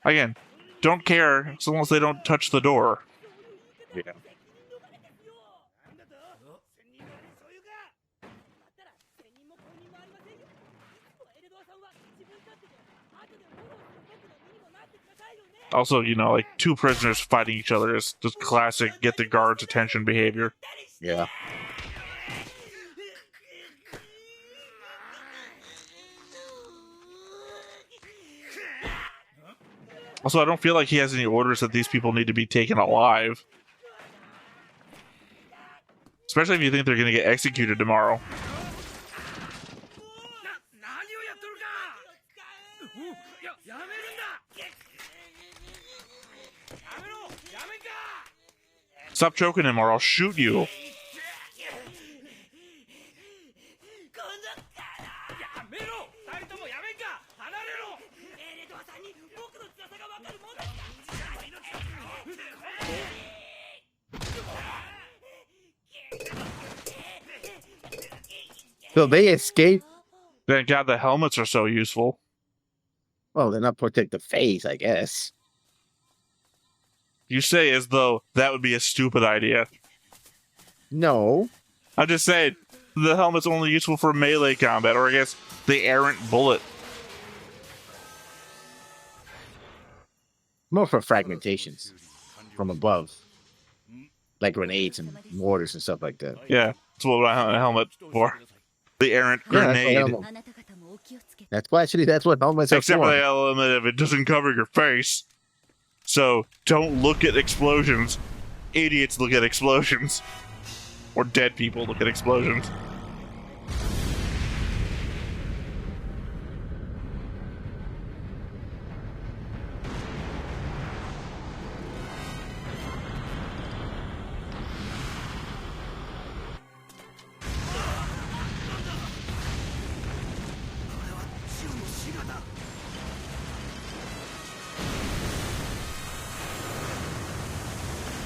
Speaker 2: Again, don't care as long as they don't touch the door.
Speaker 1: Yeah.
Speaker 2: Also, you know, like two prisoners fighting each other is just classic get the guards' attention behavior.
Speaker 1: Yeah.
Speaker 2: Also, I don't feel like he has any orders that these people need to be taken alive. Especially if you think they're going to get executed tomorrow. Stop choking him or I'll shoot you.
Speaker 1: So they escape.
Speaker 2: Thank God the helmets are so useful.
Speaker 1: Well, they're not protect the face, I guess.
Speaker 2: You say as though that would be a stupid idea.
Speaker 1: No.
Speaker 2: I'm just saying, the helmet's only useful for melee combat, or I guess the errant bullet.
Speaker 1: More for fragmentations from above. Like grenades and mortars and stuff like that.
Speaker 2: Yeah, that's what I have a helmet for. The errant grenade.
Speaker 1: That's why actually that's what helmets are
Speaker 2: Except
Speaker 1: for.
Speaker 2: for the element of it doesn't cover your face. So don't look at explosions. Idiots look at explosions. Or dead people look at explosions.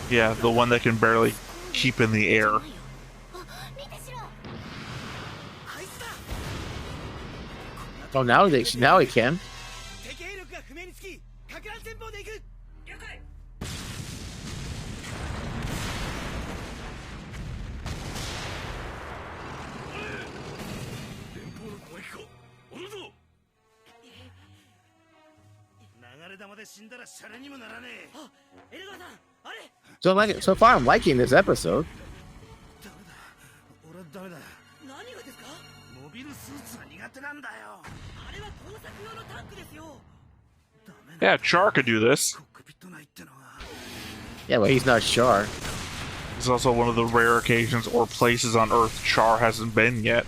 Speaker 2: Yeah, the one that can barely keep in the air.
Speaker 1: Oh, now he can. So far, I'm liking this episode.
Speaker 2: Yeah, Char could do this.
Speaker 1: Yeah, well, he's not Char.
Speaker 2: It's also one of the rare occasions or places on Earth Char hasn't been yet.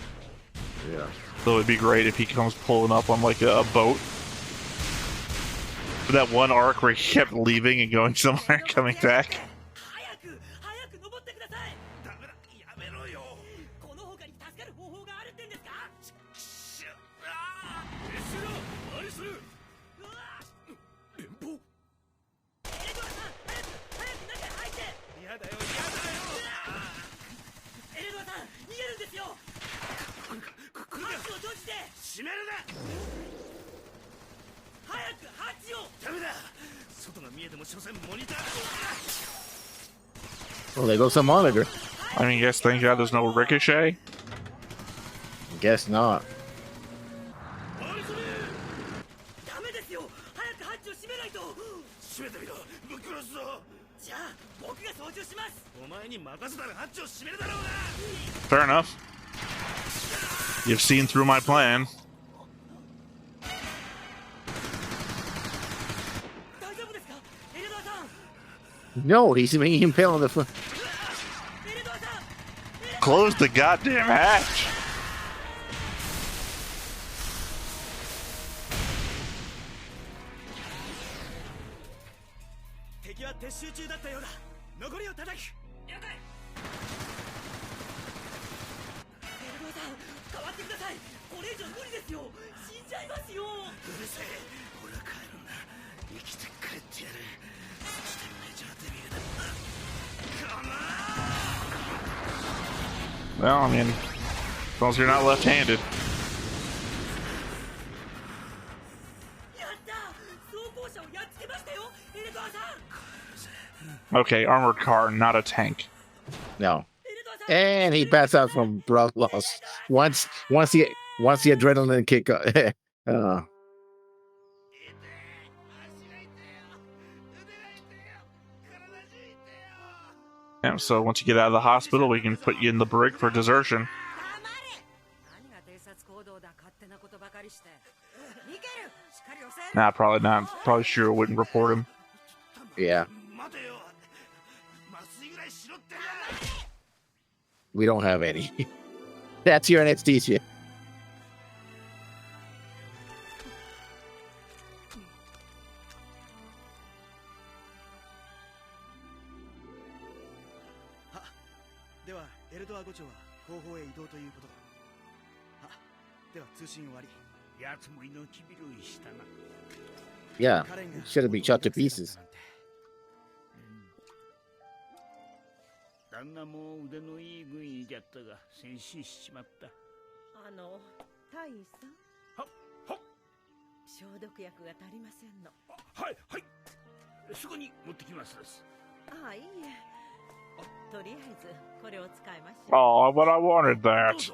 Speaker 1: Yeah.
Speaker 2: So it'd be great if he comes pulling up on like a boat. For that one arc where he kept leaving and going somewhere, coming back.
Speaker 1: Well, there goes the monitor.
Speaker 2: I mean, yes, thank God there's no ricochet.
Speaker 1: Guess not.
Speaker 2: Fair enough. You've seen through my plan.
Speaker 1: No, he's making him pale on the foot.
Speaker 2: Close the goddamn hatch. Well, I mean, as long as you're not left-handed. Okay, armored car, not a tank.
Speaker 1: No. And he passed out from blood loss. Once the adrenaline kick.
Speaker 2: Yeah, so once you get out of the hospital, we can put you in the brig for desertion. Nah, probably not. Probably sure wouldn't report him.
Speaker 1: Yeah. We don't have any. That's your anesthesia. Yeah, should have been shot to pieces.
Speaker 2: Oh, but I wanted that.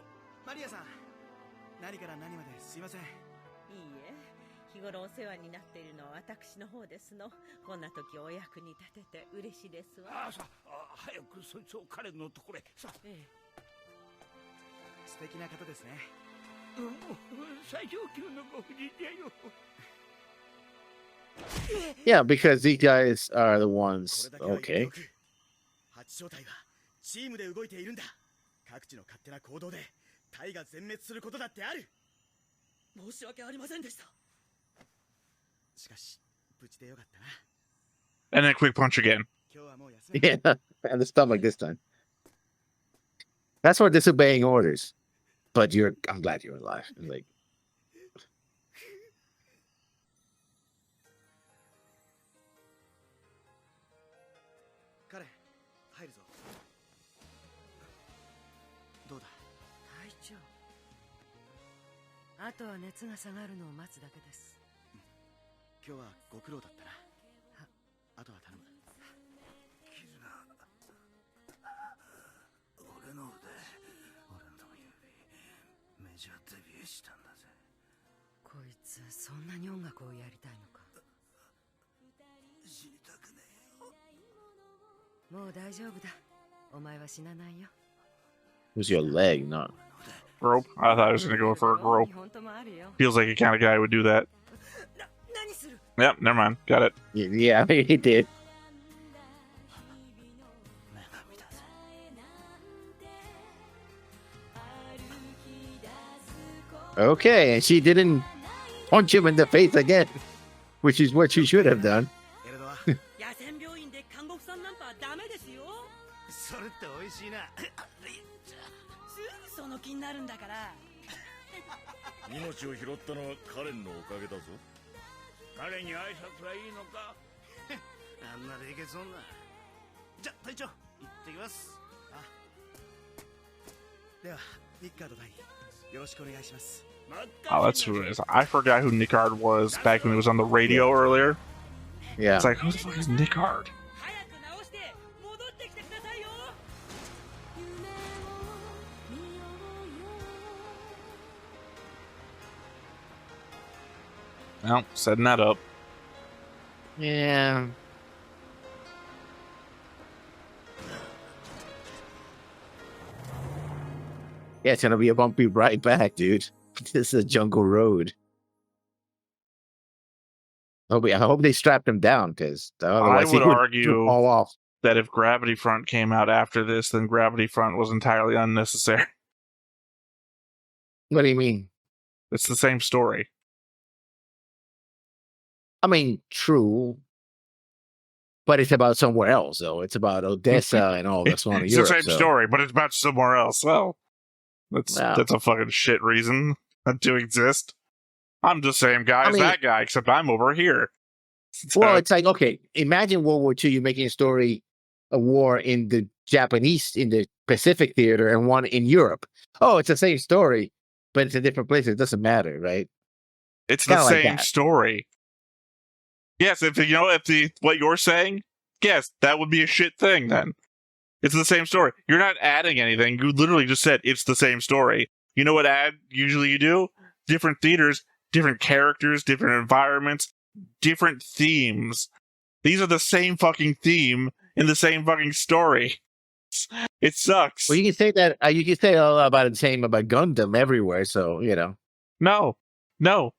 Speaker 5: 日頃お世話になっているのは私の方ですの。こんな時お役に立てて嬉しいですわ。さあ、早くそいつを彼のところへ。さあ、素敵な方ですね。最上級のご婦人だよ。
Speaker 1: Yeah, because these guys are the ones. Okay.
Speaker 3: 8小隊はチームで動いているんだ。各地の勝手な行動で隊が全滅することだってある。申し訳ありませんでした。
Speaker 2: And then quick punch again.
Speaker 1: Yeah, and the stomach this time. That's for disobeying orders. But I'm glad you're alive. Like, who's your leg, not
Speaker 2: rope? I thought I was gonna go for a rope. Feels like a kind of guy who would do that. Yep, never mind. Got it.
Speaker 1: Yeah, he did. Okay, and she didn't punch him in the face again, which is what she should have done.
Speaker 2: Oh, that's who it is. I forgot who Nickard was back when he was on the radio earlier.
Speaker 1: Yeah.
Speaker 2: It's like, who the fuck is Nickard? Well, setting that up.
Speaker 1: Yeah. Yeah, it's gonna be a bumpy ride back, dude. This is a jungle road. I hope they strapped him down, because
Speaker 2: I
Speaker 1: otherwise he
Speaker 2: would
Speaker 1: would
Speaker 2: argue
Speaker 1: fall off.
Speaker 2: that if Gravity Front came out after this, then Gravity Front was entirely unnecessary.
Speaker 1: What do you mean?
Speaker 2: It's the same story.
Speaker 1: I mean, true, but it's about somewhere else, though. It's about Odessa and all that's on
Speaker 2: It's
Speaker 1: Europe.
Speaker 2: the same story, but it's about somewhere else. Well, that's a fucking shit reason to exist. I'm the same guy as that guy, except I'm over here.
Speaker 1: Well, it's like, okay, imagine World War II, you're making a war in the in the Pacific theater, and one in Europe. Oh, it's the same story, but it's a different place. It doesn't matter, right?
Speaker 2: It's the same story. Yes, if what you're saying, yes, that would be a shit thing then. It's the same story. You're not adding anything. You literally just said it's the same story. You know what usually you do? Different theaters, different characters, different environments, different themes. These are the same fucking theme in the same fucking story. It sucks.
Speaker 1: Well, you can say that. You can say all about the same about Gundam everywhere. So
Speaker 2: No.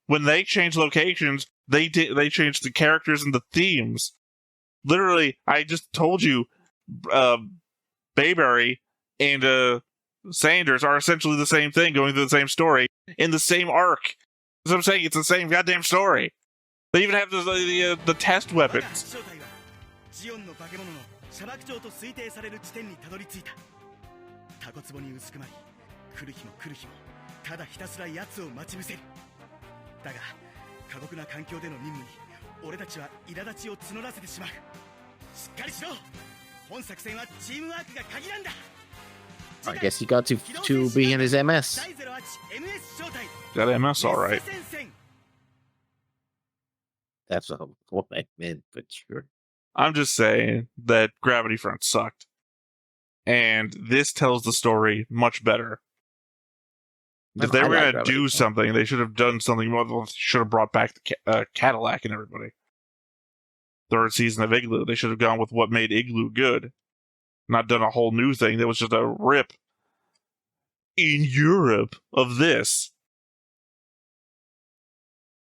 Speaker 2: When they change locations, they change the characters and the themes. Literally, I just told you, Bayberry and Sanders are essentially the same thing, going through the same story in the same arc. As I'm saying, it's the same goddamn story. They even have the test weapons.
Speaker 3: ジオンの化け物の砂漠長と推定される地点にたどり着いた。タコ壺にうずくまり、来る日も来る日もただひたすら奴を待ち伏せる。だが過酷な環境での任務に俺たちは苛立ちを募らせてしまう。しっかりしろ。本作戦はチームワークが鍵なんだ。
Speaker 1: I guess he got to be in his MS.
Speaker 2: Got MS all right.
Speaker 1: That's what I meant, but sure.
Speaker 2: I'm just saying that Gravity Front sucked. And this tells the story much better. If they were going to do something, they should have done something more. They should have brought back the Cadillac and everybody. Third season of Igloo. They should have gone with what made Igloo good. Not done a whole new thing that was just a rip in Europe of this.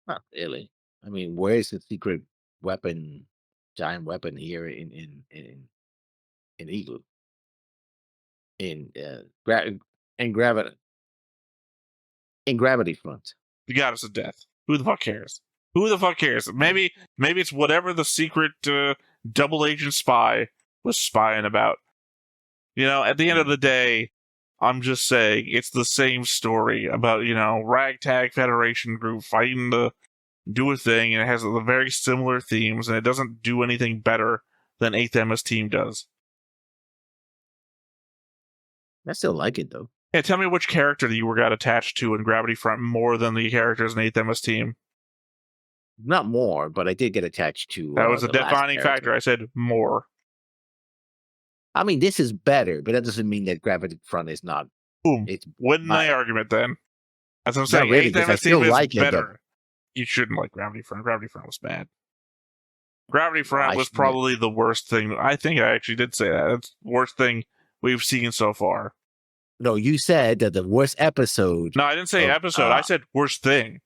Speaker 1: Not really. I mean, where's the secret weapon, giant weapon here in Igloo? In Gravity Front.
Speaker 2: The Goddess of Death. Who the fuck cares? Who the fuck cares? Maybe it's whatever the secret double agent spy was spying about. At the end of the day, I'm just saying it's the same story about, ragtag Federation group fighting to do a thing, and it has the very similar themes, and it doesn't do anything better than 8th MS Team does.
Speaker 1: I still like it, though.
Speaker 2: Yeah, tell me which character that you got attached to in Gravity Front more than the characters in 8th MS Team.
Speaker 1: Not more, but I did get attached to...
Speaker 2: That was a defining factor. I said more.
Speaker 1: I mean, this is better, but that doesn't mean that Gravity Front is not.
Speaker 2: Boom. Win my argument then. As I'm saying,
Speaker 1: really,
Speaker 2: 8th MS Team is
Speaker 1: like
Speaker 2: better. You shouldn't like Gravity Front. Gravity Front was bad. Gravity Front was probably the worst thing. I think I actually did say that. It's the worst thing we've seen so far.
Speaker 1: No, you said that the worst episode.
Speaker 2: No, I didn't say episode. I said worst thing.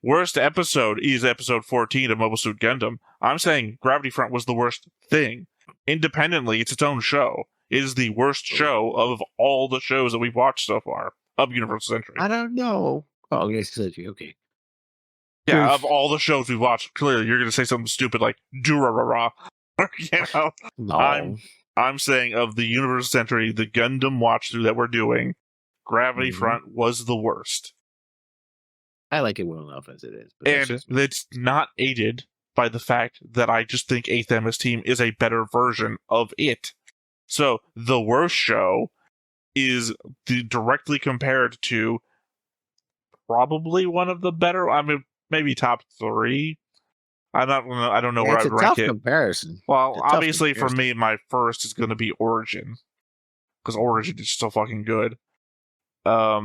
Speaker 2: Worst episode is episode 14 of Mobile Suit Gundam. I'm saying Gravity Front was the worst thing. Independently, it's its own show. It is the worst show of all the shows that we've watched so far of Universal Century.
Speaker 1: I don't know. Oh, yes, okay.
Speaker 2: Yeah, of all the shows we've watched, clearly you're going to say something stupid like "Durarara."
Speaker 1: No.
Speaker 2: I'm saying of the Universal Century, the Gundam watch through that we're doing, Gravity Front was the worst.
Speaker 1: I like it well enough as it is.
Speaker 2: And it's not aided by the fact that I just think 8th MS Team is a better version of it. So the worst show is directly compared to probably one of the better. I mean, maybe top 3. I don't know where I'd rank it.
Speaker 1: It's a tough comparison.
Speaker 2: Well, obviously for me, my first is going to be Origin, because Origin is so fucking good.
Speaker 1: I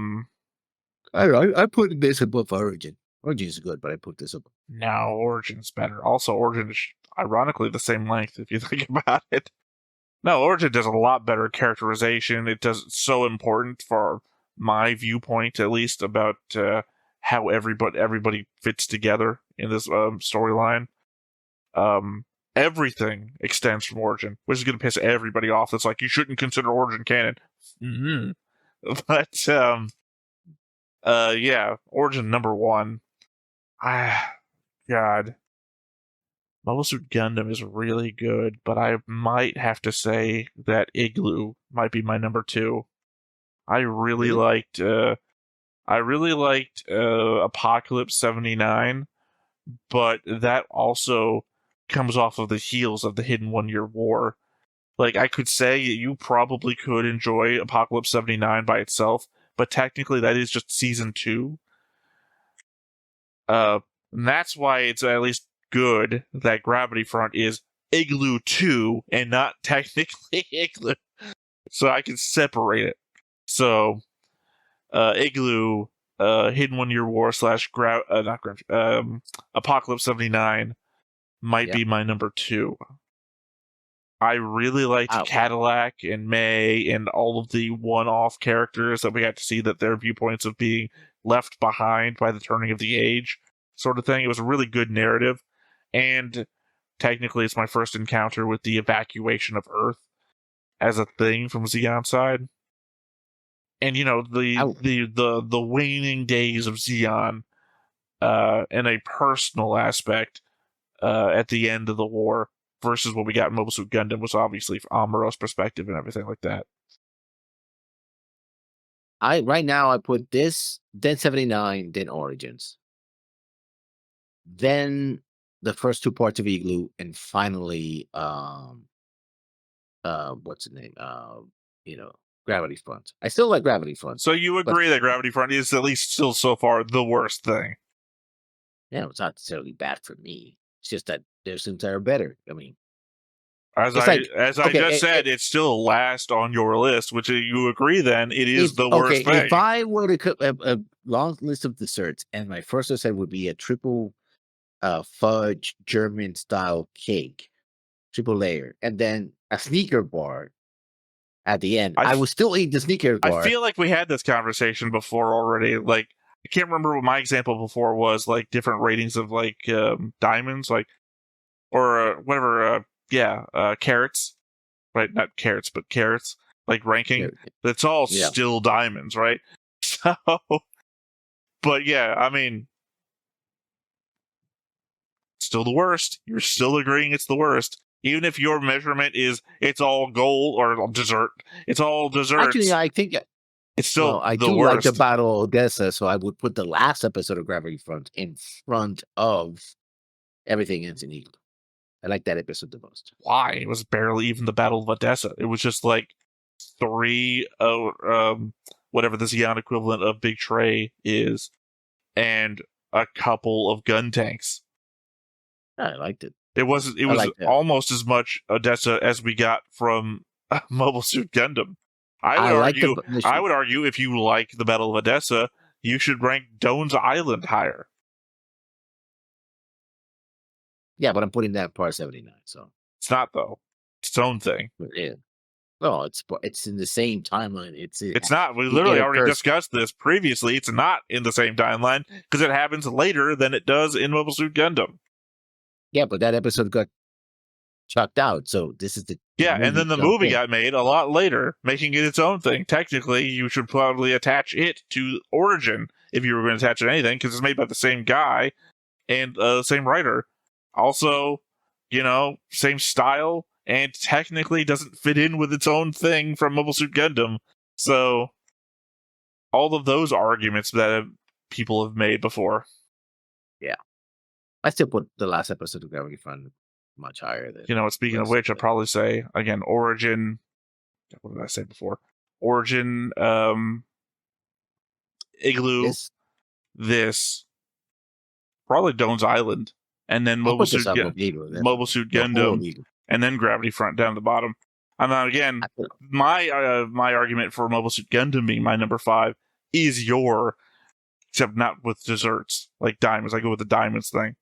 Speaker 1: put this above Origin. Origin is good, but I put this above.
Speaker 2: No, Origin's better. Also, Origin is ironically the same length if you think about it. No, Origin does a lot better characterization. It's so important for my viewpoint, at least, about how everybody fits together in this storyline. Everything extends from Origin, which is going to piss everybody off. That's like, you shouldn't consider Origin canon. Mm-hmm. But yeah, Origin number 1. God, Mobile Suit Gundam is really good, but I might have to say that Igloo might be my number 2. I really liked Apocalypse 79, but that also comes off of the heels of the Hidden 1-Year War. Like, I could say you probably could enjoy Apocalypse 79 by itself, but technically that is just season 2. And that's why it's at least good that Gravity Front is Igloo 2 and not technically Igloo. So I can separate it. So, Igloo, Hidden 1-Year War / Apocalypse 79 might be my number 2. I really liked Cadillac and May and all of the one-off characters that we got to see, that their viewpoints of being left behind by the turning of the age sort of thing. It was a really good narrative, and technically it's my first encounter with the evacuation of Earth as a thing from Zeon's side. And, you know, the waning days of Zeon in a personal aspect at the end of the war versus what we got in Mobile Suit Gundam was obviously from Amuro's perspective and everything like that.
Speaker 1: Right now I put this, then 79, then Origins. Then the first 2 parts of Igloo, and finally what's the name? Gravity Front. I still like Gravity Front.
Speaker 2: So you agree that Gravity Front is at least still so far the worst thing?
Speaker 1: Yeah, it's not necessarily bad for me. It's just that there's things that are better. I mean,
Speaker 2: as I just said, it's still last on your list, which you agree then it is the worst thing.
Speaker 1: If I were to cut a long list of desserts, and my first dessert would be a triple fudge German style cake, triple layer, and then a sneaker bar at the end, I would still eat the sneaker bar.
Speaker 2: I feel like we had this conversation before already. Like, I can't remember what my example before was, like different ratings of like diamonds, like, or whatever. Carrots, right? Not carrots, but carrots. Like ranking. That's all still diamonds, right? So, but yeah, I mean, still the worst. You're still agreeing it's the worst. Even if your measurement is it's all gold or dessert, it's all desserts.
Speaker 1: Actually, I think
Speaker 2: it's still
Speaker 1: I
Speaker 2: the
Speaker 1: do
Speaker 2: worst.
Speaker 1: like the Battle of Odessa, so I would put the last episode of Gravity Front in front of everything else in Igloo. I like that episode the most.
Speaker 2: Why? It was barely even the Battle of Odessa. It was just like 3, whatever the Zeon equivalent of Big Tray is, and a couple of gun tanks.
Speaker 1: I liked it.
Speaker 2: It was almost as much Odessa as we got from Mobile Suit Gundam. I would argue if you like the Battle of Odessa, you should rank Doan's Island higher.
Speaker 1: Yeah, but I'm putting that part 79. So
Speaker 2: it's not, though. It's its own thing.
Speaker 1: Yeah. No, it's in the same timeline.
Speaker 2: It's not. We literally already discussed this previously. It's not in the same timeline because it happens later than it does in Mobile Suit Gundam.
Speaker 1: Yeah, but that episode got chucked out, so this is the
Speaker 2: and then the movie got made a lot later, making it its own thing. Technically, you should probably attach it to Origin if you were going to attach it to anything, because it's made by the same guy and same writer. Also, same style, and technically doesn't fit in with its own thing from Mobile Suit Gundam. So, all of those arguments that people have made before.
Speaker 1: Yeah. I still put the last episode of Gravity Front much higher than.
Speaker 2: Speaking of which, I'd probably say, again, Origin. What did I say before? Origin, Igloo, this, probably Doan's Island, and then Mobile Suit Gundam, and then Gravity Front down the bottom. And then again, my argument for Mobile Suit Gundam being my number 5 is except not with desserts, like diamonds. I go with the diamonds thing.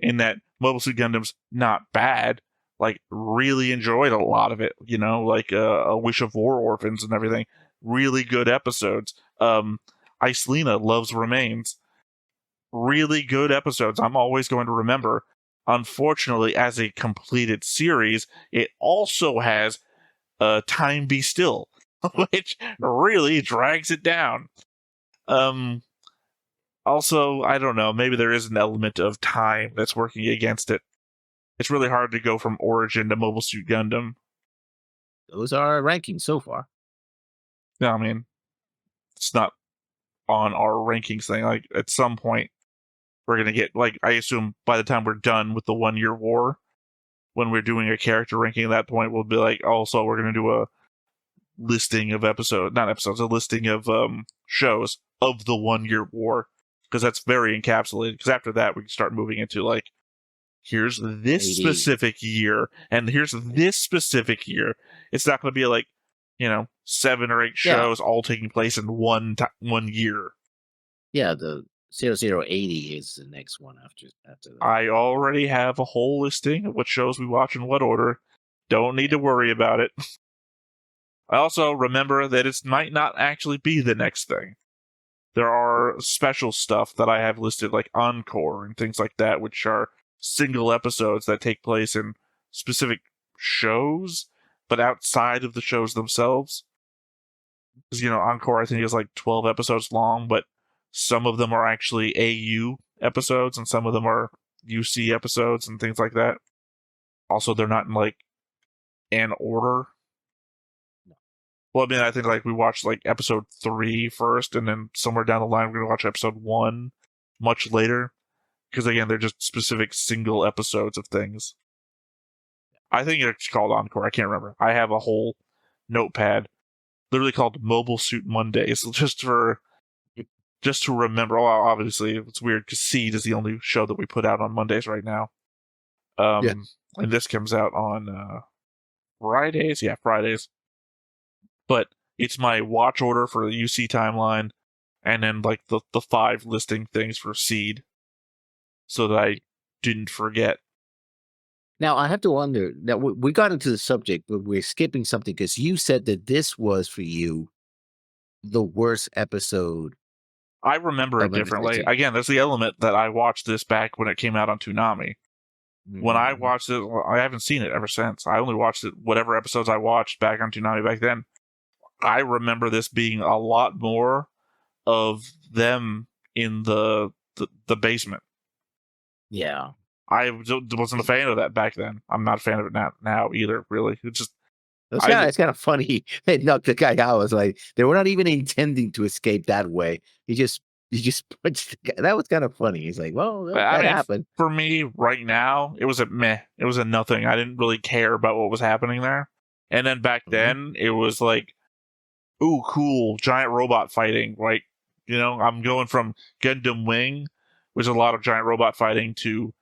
Speaker 2: In that Mobile Suit Gundam's not bad, like really enjoyed a lot of it. Like A Wish of War Orphans and everything. Really good episodes. Icelina Loves Remains. Really good episodes. I'm always going to remember. Unfortunately, as a completed series, it also has Time Be Still, which really drags it down. Also, I don't know, maybe there is an element of time that's working against it. It's really hard to go from Origin to Mobile Suit Gundam.
Speaker 1: Those are our rankings so far.
Speaker 2: No, I mean, it's not on our rankings thing. Like, at some point, we're going to get, like, I assume by the time we're done with the 1 year war, when we're doing a character ranking at that point, we'll be like, also, we're going to do a listing of a listing of shows of the 1 year war, because that's very encapsulated. Because after that, we can start moving into, like, here's this
Speaker 1: 80.
Speaker 2: specific year, and here's this specific year. It's not going to be like, 7 or 8 shows all taking place in one year.
Speaker 1: Yeah, the 0080 is the next one after that.
Speaker 2: I already have a whole listing of what shows we watch in what order. Don't need to worry about it. I also remember that it might not actually be the next thing. There are special stuff that I have listed, like Encore and things like that, which are single episodes that take place in specific shows, but outside of the shows themselves. Because, Encore, I think, is like 12 episodes long, but some of them are actually AU episodes, and some of them are UC episodes and things like that. Also, they're not in, like, an order. Well, I mean, I think, like, we watched, like, episode 3 first, and then somewhere down the line, we're going to watch episode 1 much later. Because, again, they're just specific single episodes of things. I think it's called Encore. I can't remember. I have a whole notepad literally called Mobile Suit Mondays, just to remember. Well, obviously, it's weird because Seed is the only show that we put out on Mondays right now. And this comes out on Fridays. Yeah, Fridays. But it's my watch order for the UC timeline, and then, like, the 5 listing things for Seed, so that I didn't forget.
Speaker 1: Now, I have to wonder, now we got into the subject, but we're skipping something because you said that this was, for you, the worst episode.
Speaker 2: I remember it differently. Again, there's the element that I watched this back when it came out on Toonami. When I watched it, I haven't seen it ever since. I only watched it, whatever episodes I watched back on Toonami back then. I remember this being a lot more of them in the basement.
Speaker 1: Yeah.
Speaker 2: I wasn't a fan of that back then. I'm not a fan of it now either, really. It's just...
Speaker 1: It's kind of funny. They knocked the guy out. Was like, they were not even intending to escape that way. He just punched the guy. That was kind of funny. He's like, well, that happened.
Speaker 2: For me, right now, it was a meh. It was a nothing. I didn't really care about what was happening there. And then back then, it was like, ooh, cool, giant robot fighting. Like, I'm going from Gundam Wing, which is a lot of giant robot fighting, to...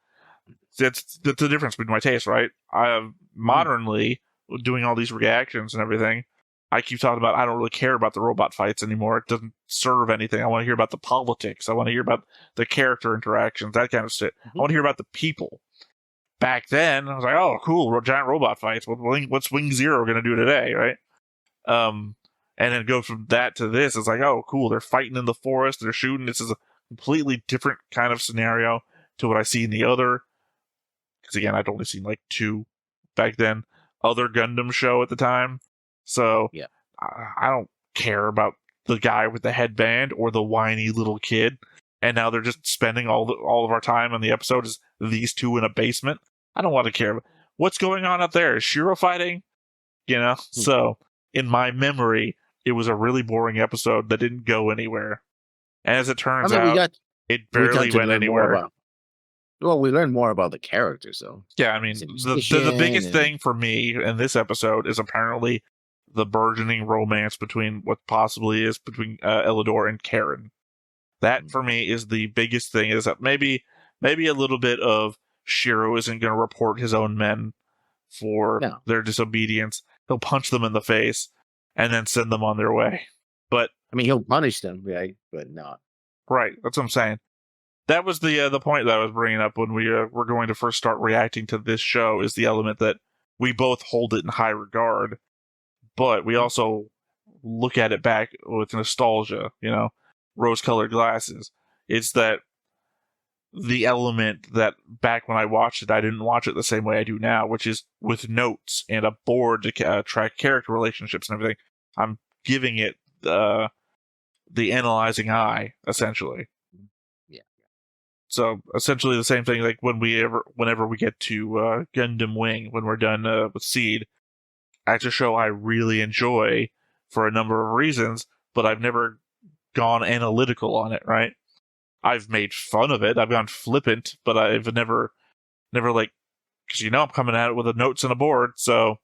Speaker 2: That's the difference between my taste, right? I have modernly... doing all these reactions and everything, I keep talking about I don't really care about the robot fights anymore. It doesn't serve anything. I want to hear about the politics. I want to hear about the character interactions, that kind of shit. I want to hear about the people. Back then, I was like, oh, cool, giant robot fights. What's Wing Zero going to do today, right? And then go from that to this. It's like, oh, cool, they're fighting in the forest. They're shooting. This is a completely different kind of scenario to what I see in the other. Because, again, I'd only seen like 2 back then. Other Gundam show at the time. So
Speaker 1: yeah.
Speaker 2: I don't care about the guy with the headband or the whiny little kid. And now they're just spending all of our time on the episode is these 2 in a basement. I don't want to care. What's going on up there? Is Shiro fighting? So in my memory, it was a really boring episode that didn't go anywhere. And as it turns out, it barely went anywhere.
Speaker 1: Well, we learned more about the characters, though.
Speaker 2: Yeah, I mean, the biggest thing for me in this episode is apparently the burgeoning romance between what possibly is between Elidor and Karen. That, for me, is the biggest thing, is that maybe a little bit of Shiro isn't going to report his own men for their disobedience. He'll punch them in the face and then send them on their way. But
Speaker 1: I mean, he'll punish them, right? But not.
Speaker 2: Right, that's what I'm saying. That was the point that I was bringing up when we were going to first start reacting to this show, is the element that we both hold it in high regard, but we also look at it back with nostalgia, rose-colored glasses. It's that the element that back when I watched it, I didn't watch it the same way I do now, which is with notes and a board to track character relationships and everything. I'm giving it the analyzing eye, essentially.
Speaker 1: Yeah.
Speaker 2: So essentially the same thing, like whenever we get to Gundam Wing, when we're done with Seed, that's a show I really enjoy for a number of reasons, but I've never gone analytical on it, right? I've made fun of it. I've gone flippant, but I've never like, because I'm coming at it with the notes and a board, so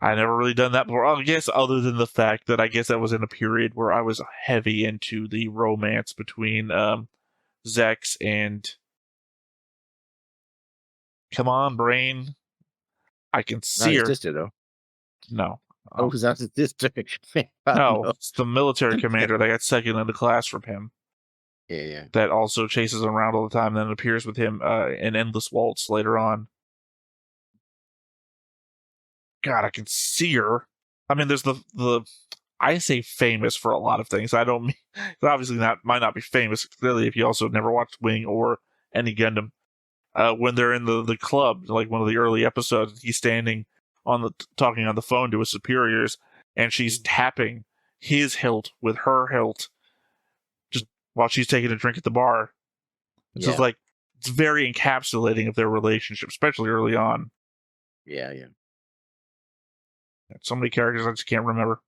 Speaker 2: I never really done that before. I guess other than the fact that I guess that was in a period where I was heavy into the romance between Zex and, come on, brain, I can see
Speaker 1: Not his
Speaker 2: her.
Speaker 1: sister, though.
Speaker 2: No.
Speaker 1: Oh, because that's his sister.
Speaker 2: No, it's the military commander that got second in the class from him.
Speaker 1: Yeah.
Speaker 2: That also chases him around all the time, and then appears with him in Endless Waltz later on. God, I can see her. I mean, there's the I say famous for a lot of things. I don't mean, obviously might not be famous, clearly, if you also never watched Wing or any Gundam. When they're in the club, like one of the early episodes, he's standing talking on the phone to his superiors, and she's tapping his hilt with her hilt, just while she's taking a drink at the bar. It's just like, it's very encapsulating of their relationship, especially early on.
Speaker 1: Yeah.
Speaker 2: So many characters I just can't remember.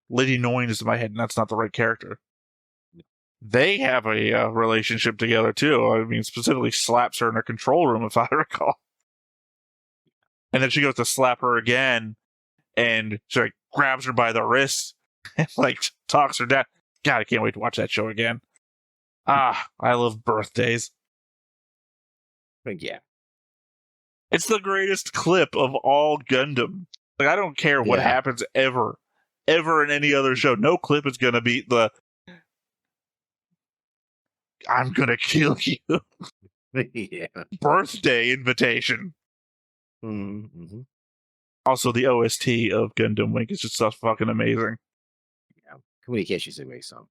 Speaker 2: Lady Noin is in my head, and that's not the right character. They have a relationship together, too. I mean, specifically slaps her in her control room, if I recall. And then she goes to slap her again, and she like grabs her by the wrist and like talks her down. God, I can't wait to watch that show again. I love birthdays.
Speaker 1: But yeah.
Speaker 2: It's the greatest clip of all Gundam. Like, I don't care what happens ever in any other show. No clip is gonna beat the "I'm gonna kill you" birthday invitation.
Speaker 1: Mm-hmm.
Speaker 2: Also, the OST of Gundam Wing is just so fucking amazing.
Speaker 1: Yeah, communication is a great song.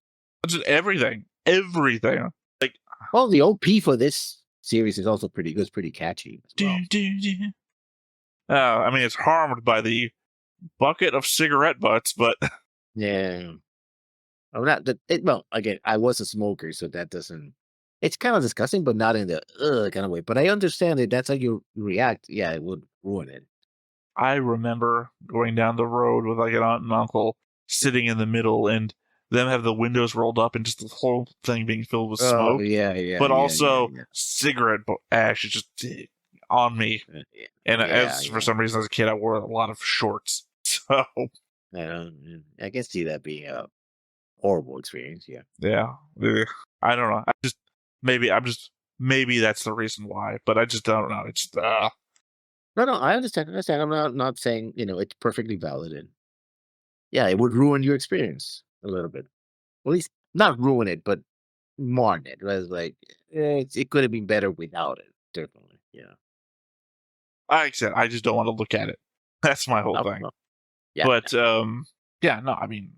Speaker 2: Just everything. Like,
Speaker 1: well, the OP for this series is also pretty good. It's pretty catchy as well.
Speaker 2: I mean, it's harmed by the bucket of cigarette butts, but
Speaker 1: yeah. Well, again, I was a smoker, so that doesn't. It's kind of disgusting, but not in the kind of way. But I understand that that's how you react. Yeah, it would ruin it.
Speaker 2: I remember going down the road with like an aunt and uncle sitting in the middle, and them have the windows rolled up and just the whole thing being filled with smoke. But also cigarette ash is just on me. And for some reason as a kid, I wore a lot of shorts. So
Speaker 1: I can see that being a horrible experience.
Speaker 2: Yeah. I don't know. Maybe that's the reason why, but I just don't know. It's
Speaker 1: No, I understand. I'm not saying, it's perfectly valid. And yeah, it would ruin your experience a little bit. At least not ruin it, but marn it. Right? Like, it could have been better without it. Definitely. Yeah.
Speaker 2: Like I said, I just don't want to look at it. That's my whole thing.
Speaker 1: No. Yeah.
Speaker 2: But, I mean,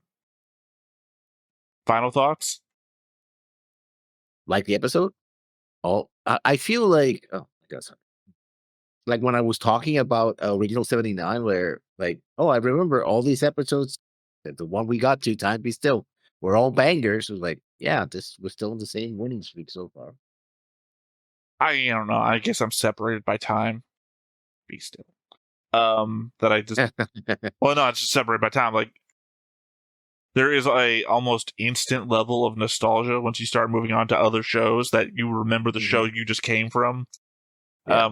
Speaker 2: final thoughts?
Speaker 1: Like the episode? Oh, I feel like, I guess, like when I was talking about Original 79, where like, I remember all these episodes, the one we got to, Time Be Still, were all bangers. It was like, we're still in the same winning streak so far.
Speaker 2: I don't know. I guess I'm separated by time. Be Still. That I just, well, no, it's just separated by time. Like, there is a almost instant level of nostalgia once you start moving on to other shows that you remember the show you just came from.
Speaker 1: Yeah.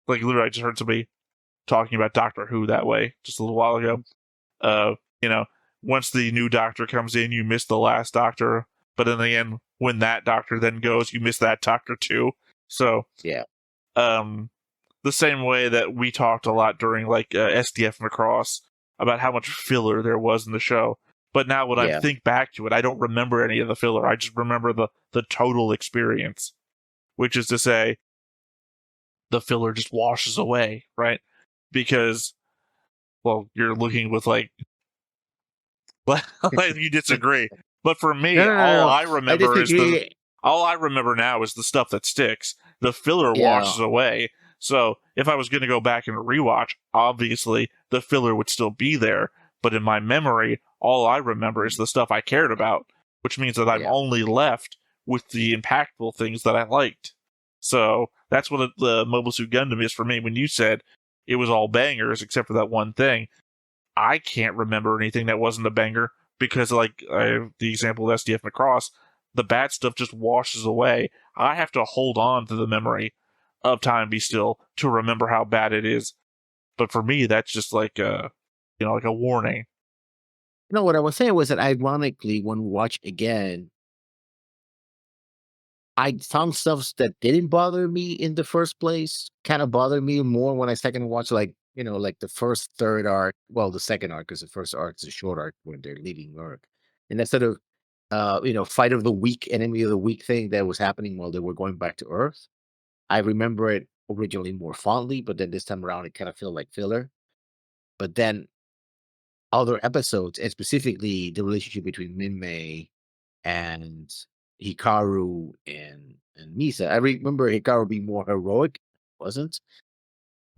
Speaker 2: Like, literally, I just heard somebody talking about Doctor Who that way just a little while ago. Once the new Doctor comes in, you miss the last Doctor, but in the end, when that Doctor then goes, you miss that Doctor too. So, the same way that we talked a lot during like SDF Macross about how much filler there was in the show. But now when I think back to it, I don't remember any of the filler. I just remember the total experience, which is to say, the filler just washes away, right? Because, well, you're looking with like you disagree. But for me,
Speaker 1: No.
Speaker 2: I remember all I remember now is the stuff that sticks. The filler washes away. So if I was going to go back and rewatch, obviously the filler would still be there. But in my memory, all I remember is the stuff I cared about, which means that I'm only left with the impactful things that I liked. So that's what the Mobile Suit Gundam is for me. When you said it was all bangers except for that one thing, I can't remember anything that wasn't a banger because, like the example of SDF Macross, the bad stuff just washes away. I have to hold on to the memory of Time Be Still to remember how bad it is. But for me, that's just like like a warning.
Speaker 1: No, what I was saying was that ironically, when we watch again, I found stuff that didn't bother me in the first place kind of bothered me more when I second watch, like, like the first third arc. Well, the second arc, because the first arc is a short arc when they're leaving Earth. And that sort of, fight of the week, enemy of the week thing that was happening while they were going back to Earth. I remember it originally more fondly, but then this time around, it kind of felt like filler. But then other episodes, and specifically the relationship between Minmay and Hikaru and Misa. I remember Hikaru being more heroic, wasn't?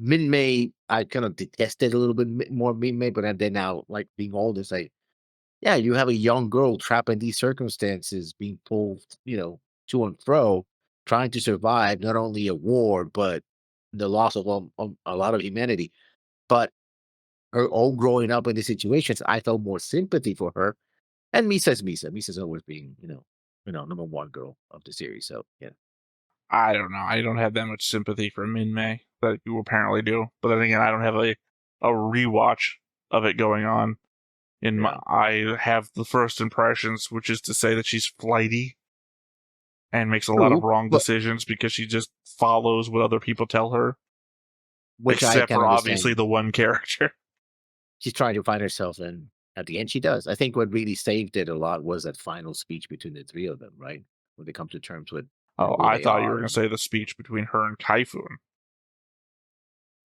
Speaker 1: Minmay, I kind of detested a little bit more Minmay, but then now, like, being older, it's like, yeah, you have a young girl trapped in these circumstances, being pulled, to and fro, trying to survive not only a war, but the loss of a lot of humanity. But her all growing up in these situations, I felt more sympathy for her. And Misa's Misa. Misa's always being, number one girl of the series. So yeah.
Speaker 2: I don't know. I don't have that much sympathy for Minmay that you apparently do. But then again, I don't have a rewatch of it going on. I have the first impressions, which is to say that she's flighty and makes a lot of wrong decisions because she just follows what other people tell her.
Speaker 1: Which
Speaker 2: except for obviously the one character.
Speaker 1: She's trying to find herself, and at the end she does. I think what really saved it a lot was that final speech between the three of them, right? When they come to terms with
Speaker 2: I thought you were going to say the speech between her and Kaifun.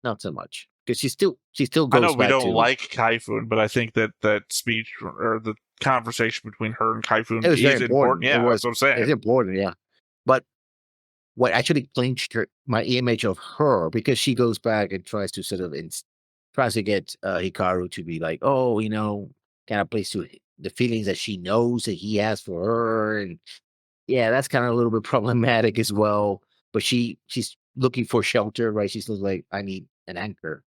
Speaker 1: Not so much. Because she still goes.
Speaker 2: I know we don't like Kaifun, but I think that speech or the conversation between her and Kaifun is important. Yeah, that's what I'm saying.
Speaker 1: It's important, yeah. But what actually clinched my image of her, because she goes back and tries to sort of tries to get Hikaru to be like, oh, kind of plays to the feelings that she knows that he has for her, and yeah, that's kind of a little bit problematic as well. But she's looking for shelter, right? She's like, I need an anchor.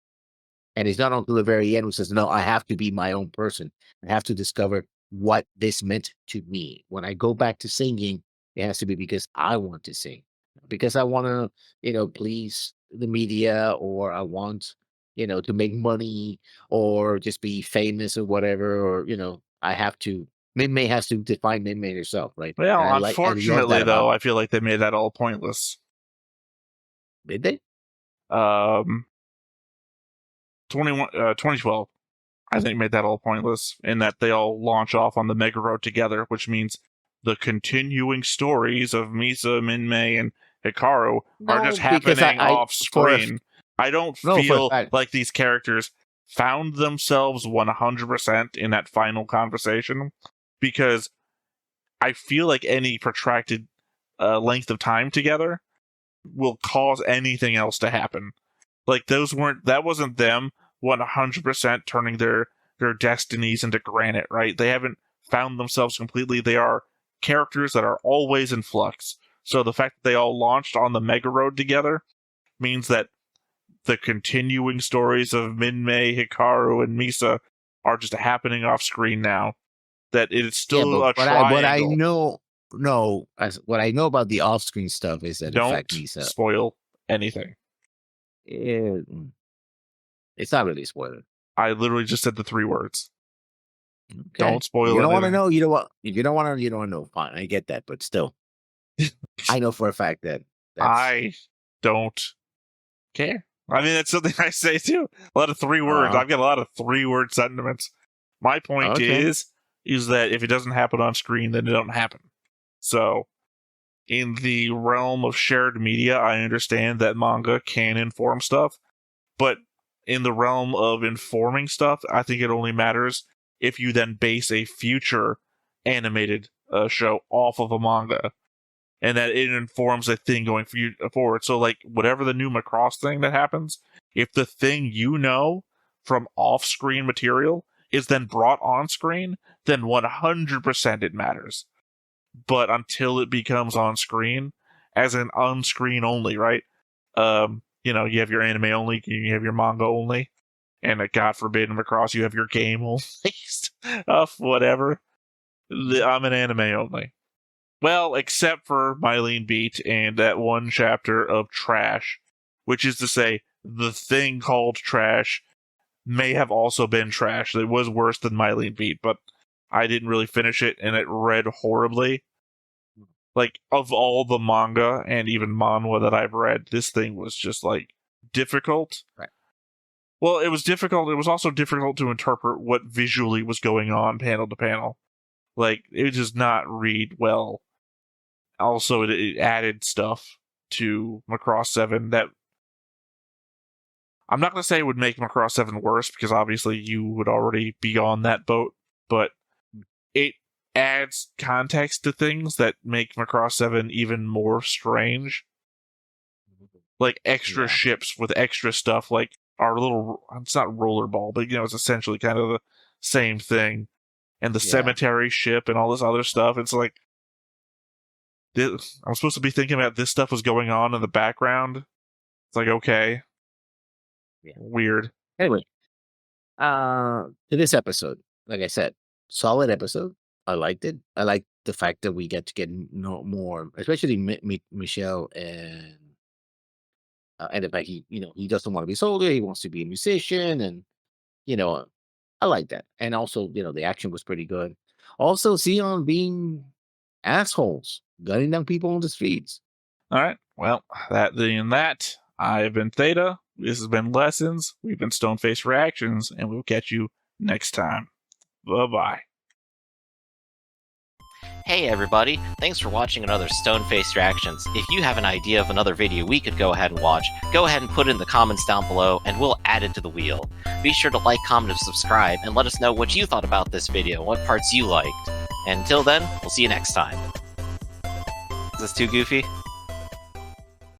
Speaker 1: And it's not until the very end who says, no, I have to be my own person. I have to discover what this meant to me. When I go back to singing, it has to be because I want to sing, because I want to, please the media, or I want, to make money, or just be famous or whatever, or, I have to. Minmay has to define Minmay herself, right?
Speaker 2: Well, unfortunately, though, I feel like they made that all pointless.
Speaker 1: Did they?
Speaker 2: 2012, I think, made that all pointless in that they all launch off on the Mega Road together, which means the continuing stories of Misa, Minmay, and Hikaru are just happening off screen. I don't feel like these characters found themselves 100% in that final conversation, because I feel like any protracted length of time together will cause anything else to happen. Like, that wasn't them 100% turning their destinies into granite, right? They haven't found themselves completely. They are characters that are always in flux. So the fact that they all launched on the Mega Road together means that the continuing stories of Minmay, Hikaru, and Misa are just happening off screen now. That it is still a triangle.
Speaker 1: What I know about the off-screen stuff is that,
Speaker 2: don't
Speaker 1: in fact, Misa
Speaker 2: spoil anything.
Speaker 1: It's not really a spoiler.
Speaker 2: I literally just said the 3 words.
Speaker 1: Okay.
Speaker 2: Don't spoil it.
Speaker 1: You don't want to know. You know what? If you don't want to, you don't want to know. Fine, I get that, but still, I know for a fact that
Speaker 2: I don't care. I mean, that's something I say too. A lot of 3 words. I've got a lot of 3-word sentiments. My point is, is that if it doesn't happen on screen, then it don't happen. So, in the realm of shared media, I understand that manga can inform stuff, but in the realm of informing stuff, I think it only matters if you then base a future animated show off of a manga, and that it informs a thing going forward. So, like, whatever the new Macross thing that happens, if the thing you know from off-screen material is then brought on screen, then 100% it matters. But until it becomes on screen, as an on-screen only, right? You know, you have your anime only, you have your manga only, and God forbid in Macross you have your game only stuff, whatever. I'm an anime only. Well, except for Mylene Beat and that one chapter of Trash, which is to say, the thing called Trash may have also been trash. It was worse than Mylene Beat, but I didn't really finish it, and it read horribly. Like, of all the manga and even manhwa that I've read, this thing was just, like, difficult.
Speaker 1: Right.
Speaker 2: Well, it was difficult. It was also difficult to interpret what visually was going on panel to panel. Like, it does not read well. Also, it added stuff to Macross 7 that I'm not going to say would make Macross 7 worse, because obviously you would already be on that boat, but it adds context to things that make Macross 7 even more strange. Like extra ships with extra stuff, like our little, it's not rollerball, but you know, it's essentially kind of the same thing. And the cemetery ship and all this other stuff. It's like, I'm supposed to be thinking about this stuff was going on in the background. It's like, okay.
Speaker 1: Yeah.
Speaker 2: Weird.
Speaker 1: Anyway, to this episode, like I said, solid episode. I liked it. I like the fact that we get to more, especially Michelle and the fact he doesn't want to be a soldier. He wants to be a musician, and I like that. And also, the action was pretty good. Also, Sion being assholes, gunning down people on the streets.
Speaker 2: All right. Well, that I've been Theta. This has been Lessons. We've been Stoneface Reactions, and we'll catch you next time. Bye-bye.
Speaker 6: Hey everybody, thanks for watching another Stoneface Reactions. If you have an idea of another video we could go ahead and watch, go ahead and put it in the comments down below and we'll add it to the wheel. Be sure to like, comment, and subscribe, and let us know what you thought about this video, what parts you liked. And until then, we'll see you next time. Is this too goofy?